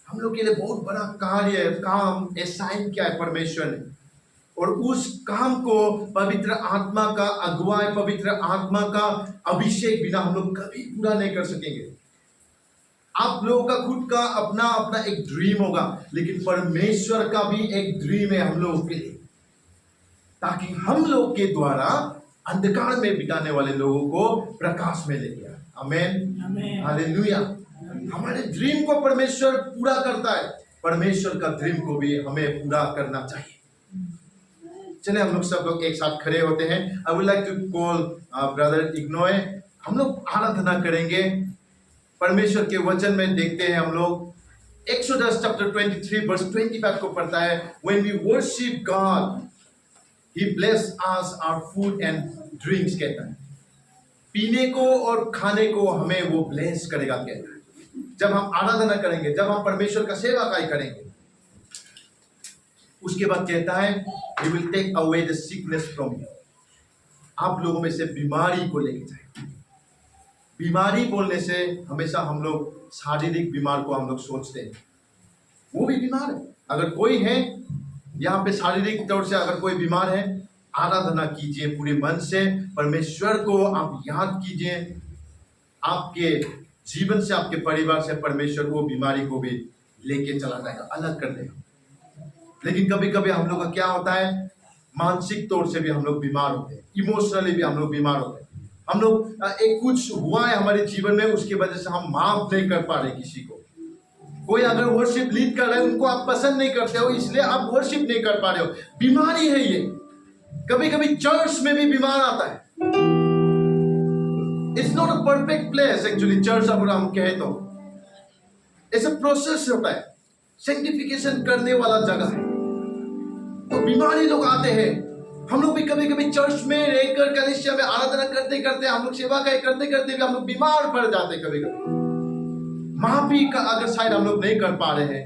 हम लोग के लिए बहुत बड़ा कार्य, काम असाइन किया है परमेश्वर ने, और उस काम को पवित्र आत्मा का अगुवाई, पवित्र आत्मा का अभिषेक बिना हम लोग कभी पूरा नहीं कर सकेंगे। आप लोगों का खुद का अपना अपना एक ड्रीम होगा, लेकिन परमेश्वर का भी एक ड्रीम है हम लोगों के लिए, ताकि हम लोग के द्वारा अंधकार में बिताने वाले लोगों को प्रकाश में लेके आए। आमेन, हालेलुया। हमारे ड्रीम को परमेश्वर पूरा करता है, परमेश्वर का ड्रीम को भी हमें पूरा करना चाहिए। चले हम लोग सब लोग एक साथ खड़े होते हैं। I would like to call brother इग्नोय। हम लोग आराधना करेंगे। परमेश्वर के वचन में देखते हैं हम लोग एक्सोडस चैप्टर 23 वर्स 25 को पढ़ता है, when we worship God he bless us our food and drinks, कहता है पीने को और खाने को हमें वो ब्लेस करेगा, कहता है। जब हम आराधना करेंगे, जब हम परमेश्वर का सेवाकार्य करेंगे, उसके बाद कहता है he will take away the sickness from you। आप लोगों में से बीमारी को लेके जाए। बीमारी बोलने से हमेशा हम लोग शारीरिक बीमार को हम लोग सोचते हैं, वो भी बीमार है। अगर कोई है यहाँ पे शारीरिक तौर से, अगर कोई बीमार है, आराधना कीजिए पूरे मन से, परमेश्वर को आप याद कीजिए। आपके जीवन से, आपके परिवार से परमेश्वर वो बीमारी को भी लेके चला जाएगा, अलग कर देगा। लेकिन कभी कभी हम लोग का क्या होता है, मानसिक तौर से भी हम लोग बीमार होते हैं, इमोशनली भी हम लोग बीमार होते हैं। हम लोग एक कुछ हुआ है हमारे जीवन में, उसकी वजह से हम माफ नहीं कर पा रहे किसी को। कोई अगर वर्शिप लीड कर रहे हैं, उनको आप पसंद नहीं करते हो, इसलिए आप वर्शिप नहीं कर पा रहे हो। बीमारी है ये। कभी कभी चर्च में भी बीमार आता है। It's not a perfect place actually church, अगर हम कहें तो ऐसा प्रोसेस होता है, सेंटिफिकेशन करने वाला जगह है। तो बीमारी लोग आते हैं। हम लोग भी कभी कभी चर्च में रहकर, कलीसिया में आराधना करते करते, हम लोग सेवा करते करते भी हम लोग बीमार पड़ जाते। कभी कभी माफी का अगर शायद हम लोग नहीं कर पा रहे हैं,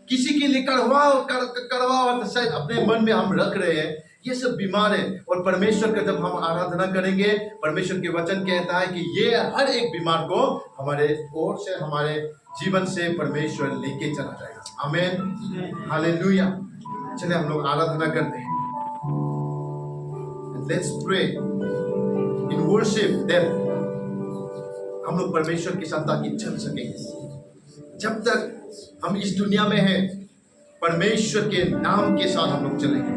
किसी के लिए करवा शायद अपने मन में हम रख रहे हैं, ये सब बीमार है। और परमेश्वर का जब हम आराधना करेंगे, परमेश्वर के वचन कहता है कि ये हर एक बीमार को हमारे ओर से, हमारे जीवन से परमेश्वर लेके चला जाएगा। आमीन, हालेलुया। चले हम लोग आराधना करते हैं। Let's pray in worship that हम लोग परमेश्वर के साथ ताकि चल सकेंगे। जब तक हम इस दुनिया में हैं, परमेश्वर के नाम के साथ हम लोग चलेंगे।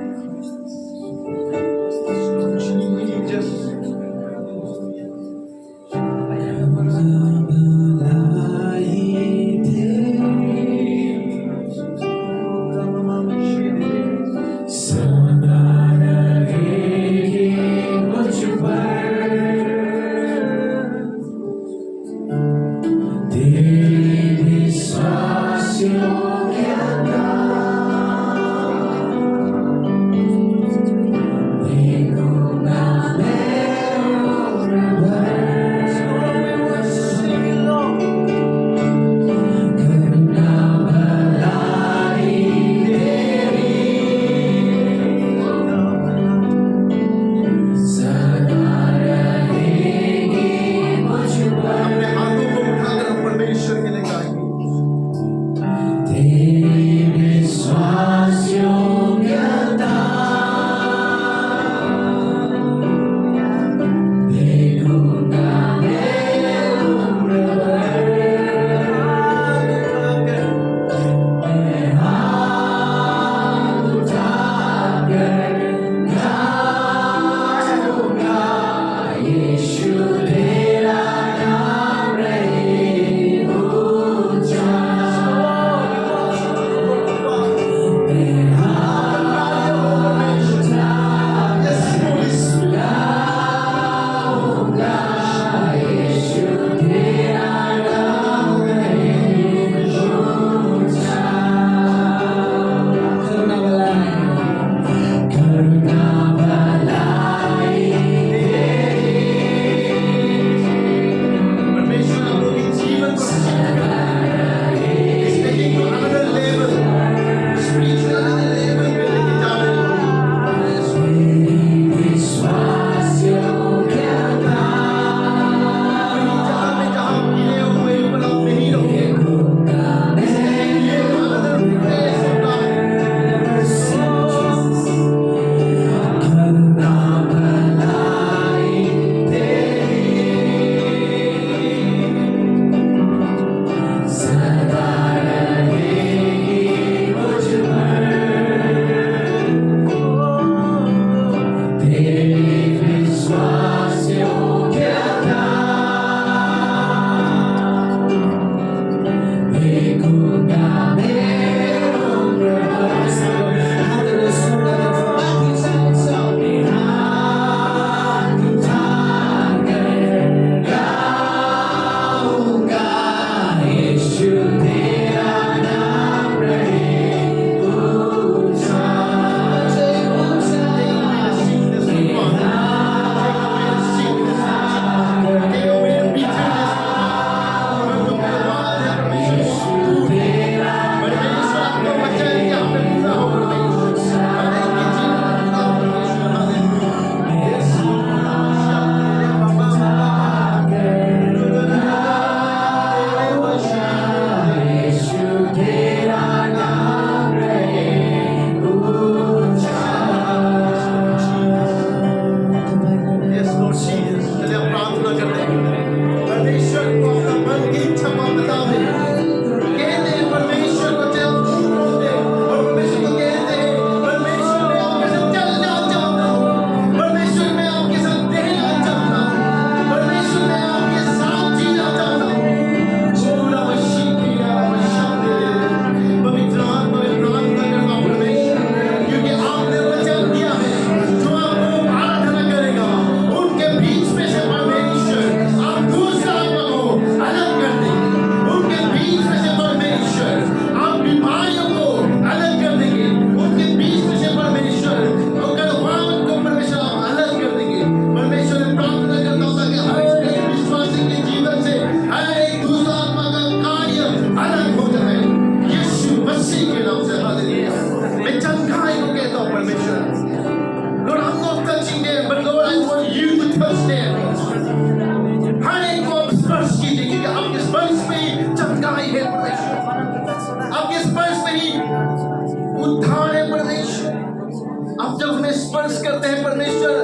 स्पर्श करते हैं परमेश्वर,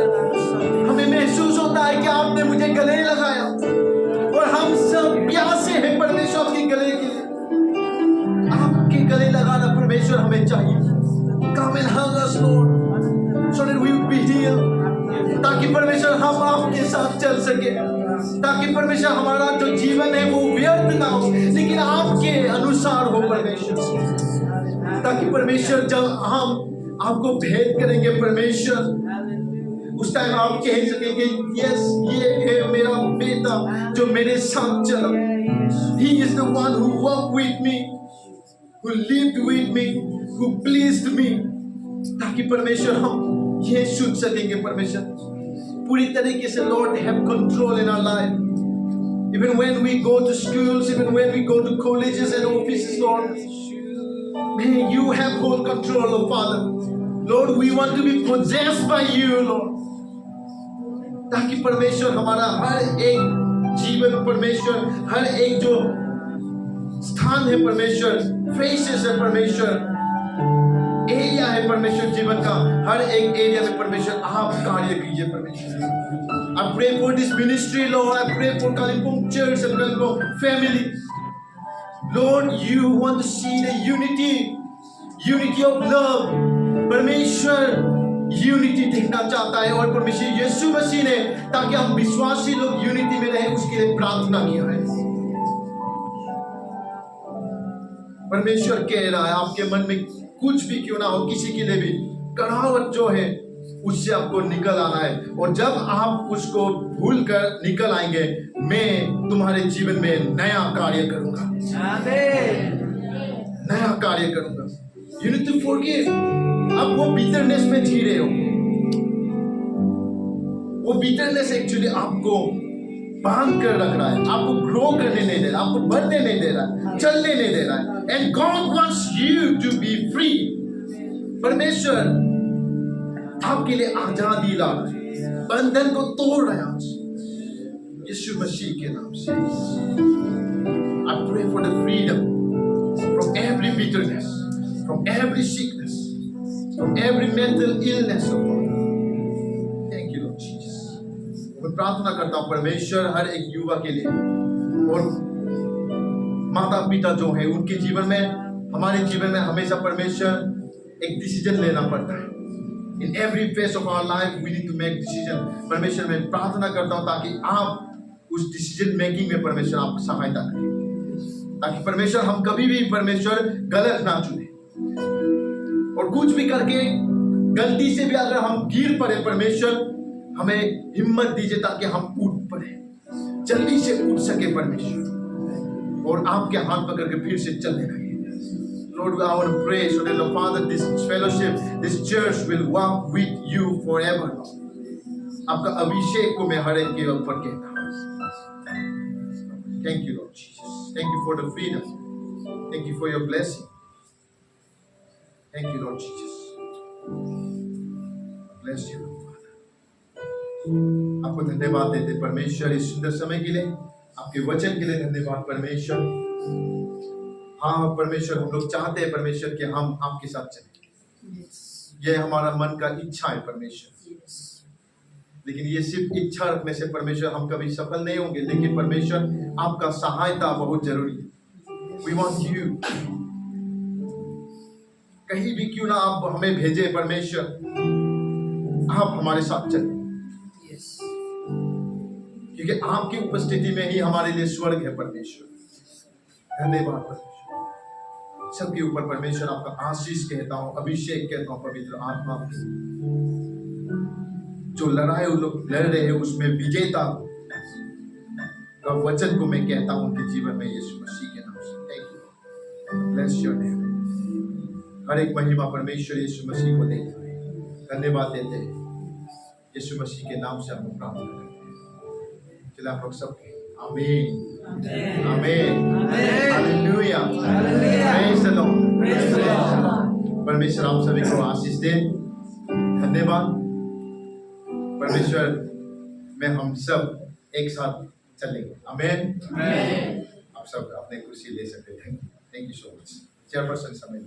हमें महसूस होता है कि आपने मुझे गले लगाया, और हम सब प्यासे हैं परमेश्वर आपके गले के लिए। आपके गले लगाना परमेश्वर हमें चाहिए। Come and hug us, Lord, so that we will be healed. ताकि परमेश्वर हम आपके साथ चल सके, ताकि परमेश्वर हमारा जो जीवन है वो व्यर्थ ना हो, लेकिन आपके अनुसार हो परमेश्वर। ताकि परमेश्वर जब हम आपको भेंट करेंगे परमेश्वर, उस टाइम आप कह सकेंगे, यस, ये है मेरा बेटा जो मेरे साथ चला। He is the one who walked with me, who lived with me, who pleased me। ताकि परमेश्वर हम ये सुन सकेंगे परमेश्वर पूरी तरीके से। Lord, have control in our life. Even when we go to schools, even when we go to colleges and offices, Lord, may you have whole control, oh Father. Lord, we want to be possessed by you, Lord. ताकि परमेश्वर हमारा हर एक जीवन, परमेश्वर हर एक जो स्थान है परमेश्वर, फेसेस है परमेश्वर, एरिया है परमेश्वर जीवन का, हर एक एरिया में परमेश्वर आप कार्य कीजिए परमेश्वर। I pray for this ministry, Lord. I pray for Kalimpong Church and Kalimpong family. Lord, you want to see the unity of love. परमेश्वर यूनिटी देखना चाहता है, और परमेश्वर यीशु मसीह ने, ताकि हम विश्वासी लोग यूनिटी में रहें, उसके लिए प्रार्थना किया है। परमेश्वर कह रहा है आपके मन में कुछ भी क्यों ना हो, किसी के लिए भी कड़ाहट जो है उससे आपको निकल आना है, और जब आप उसको भूल कर निकल आएंगे, मैं तुम्हारे जीवन में नया कार्य करूंगा, नया कार्य करूंगा। You need to forgive। अब वो बिटरनेस में जी रहे हो, वो बिटरनेस एक्चुअली आपको बांध कर रख रहा है, आपको ग्रो करने नहीं दे रहा, आपको बढ़ने नहीं दे रहा, चलने नहीं दे रहा है। And God wants you to be free. परमेश्वर आपके लिए आजादी ला रहा है, बंधन को तोड़ रहा है यीशु मसीह के नाम से। I pray for the freedom from every bitterness, from every sickness, from every mental illness, oh God. Thank you, Lord Jesus. मैं प्रार्थना करता हूँ परमेश्वर हर एक युवा के लिए, और माता पिता जो है उनके जीवन में, हमारे जीवन में हमेशा परमेश्वर एक डिसीजन लेना पड़ता है। In every phase of our life we need to make decision। परमेश्वर मैं प्रार्थना करता हूँ ताकि आप उस डिसीजन मेकिंग में परमेश्वर आपको सहायता करें, ताकि परमेश्वर हम कभी भी परमेश्वर गलत ना चुने, और कुछ भी करके गलती से भी अगर हम गिर पड़े, परमेश्वर हमें हिम्मत दीजिए ताकि हम उठ पड़े, जल्दी से उठ सके परमेश्वर, और आपके हाथ पकड़ के फिर से चलने लगे। Lord, I want to pray so that the Father, this fellowship, this church will walk with you forever. आपका अभिषेक को मैं हर एक के ऊपर कहता हूँ। Thank you, Lord Jesus. Thank you for the freedom. Thank you for your blessing. Thank you, Lord Jesus. Bless you, Father. आपको धन्यवाद देते परमेश्वर इस सुंदर समय के लिए, आपके वचन के लिए धन्यवाद परमेश्वर। हाँ परमेश्वर, हम लोग चाहते हैं परमेश्वर कि हम आपके साथ चलें, यह हमारा मन का इच्छा है परमेश्वर, लेकिन ये सिर्फ इच्छा रखने से परमेश्वर हम कभी सफल नहीं होंगे, लेकिन परमेश्वर आपका सहायता बहुत जरूरी है। We want you। कहीं भी क्यों ना आप हमें भेजे परमेश्वर, आप हमारे साथ चलें, क्योंकि आपकी उपस्थिति में ही हमारे लिए स्वर्ग है परमेश्वर। धन्यवाद परमेश्वर। सबके ऊपर परमेश्वर आपका आशीष कहता हूँ, अभिषेक कहता हूँ पवित्र आत्मा। जो लड़ाई लोग लड़ रहे हैं उसमें विजेता का वचन को मैं कहता हूँ कि जीवन में यीशु मसीह के नाम से। Thank you, bless your name. हर एक महिमा परमेश्वर यीशु मसीह को देते हुए धन्यवाद देते हैं, यीशु मसीह के नाम से हम प्रार्थना करते हैं। चलिए आप लोग सब आमीन, आमीन, हालेलुया, प्रेज़ द लॉर्ड। परमेश्वर आप सभी को आशीष दे। धन्यवाद परमेश्वर में हम सब एक साथ चलेंगे। आमीन। आप सब अपने कुर्सी ले सकते हैं। Thank you so much. Chairperson समय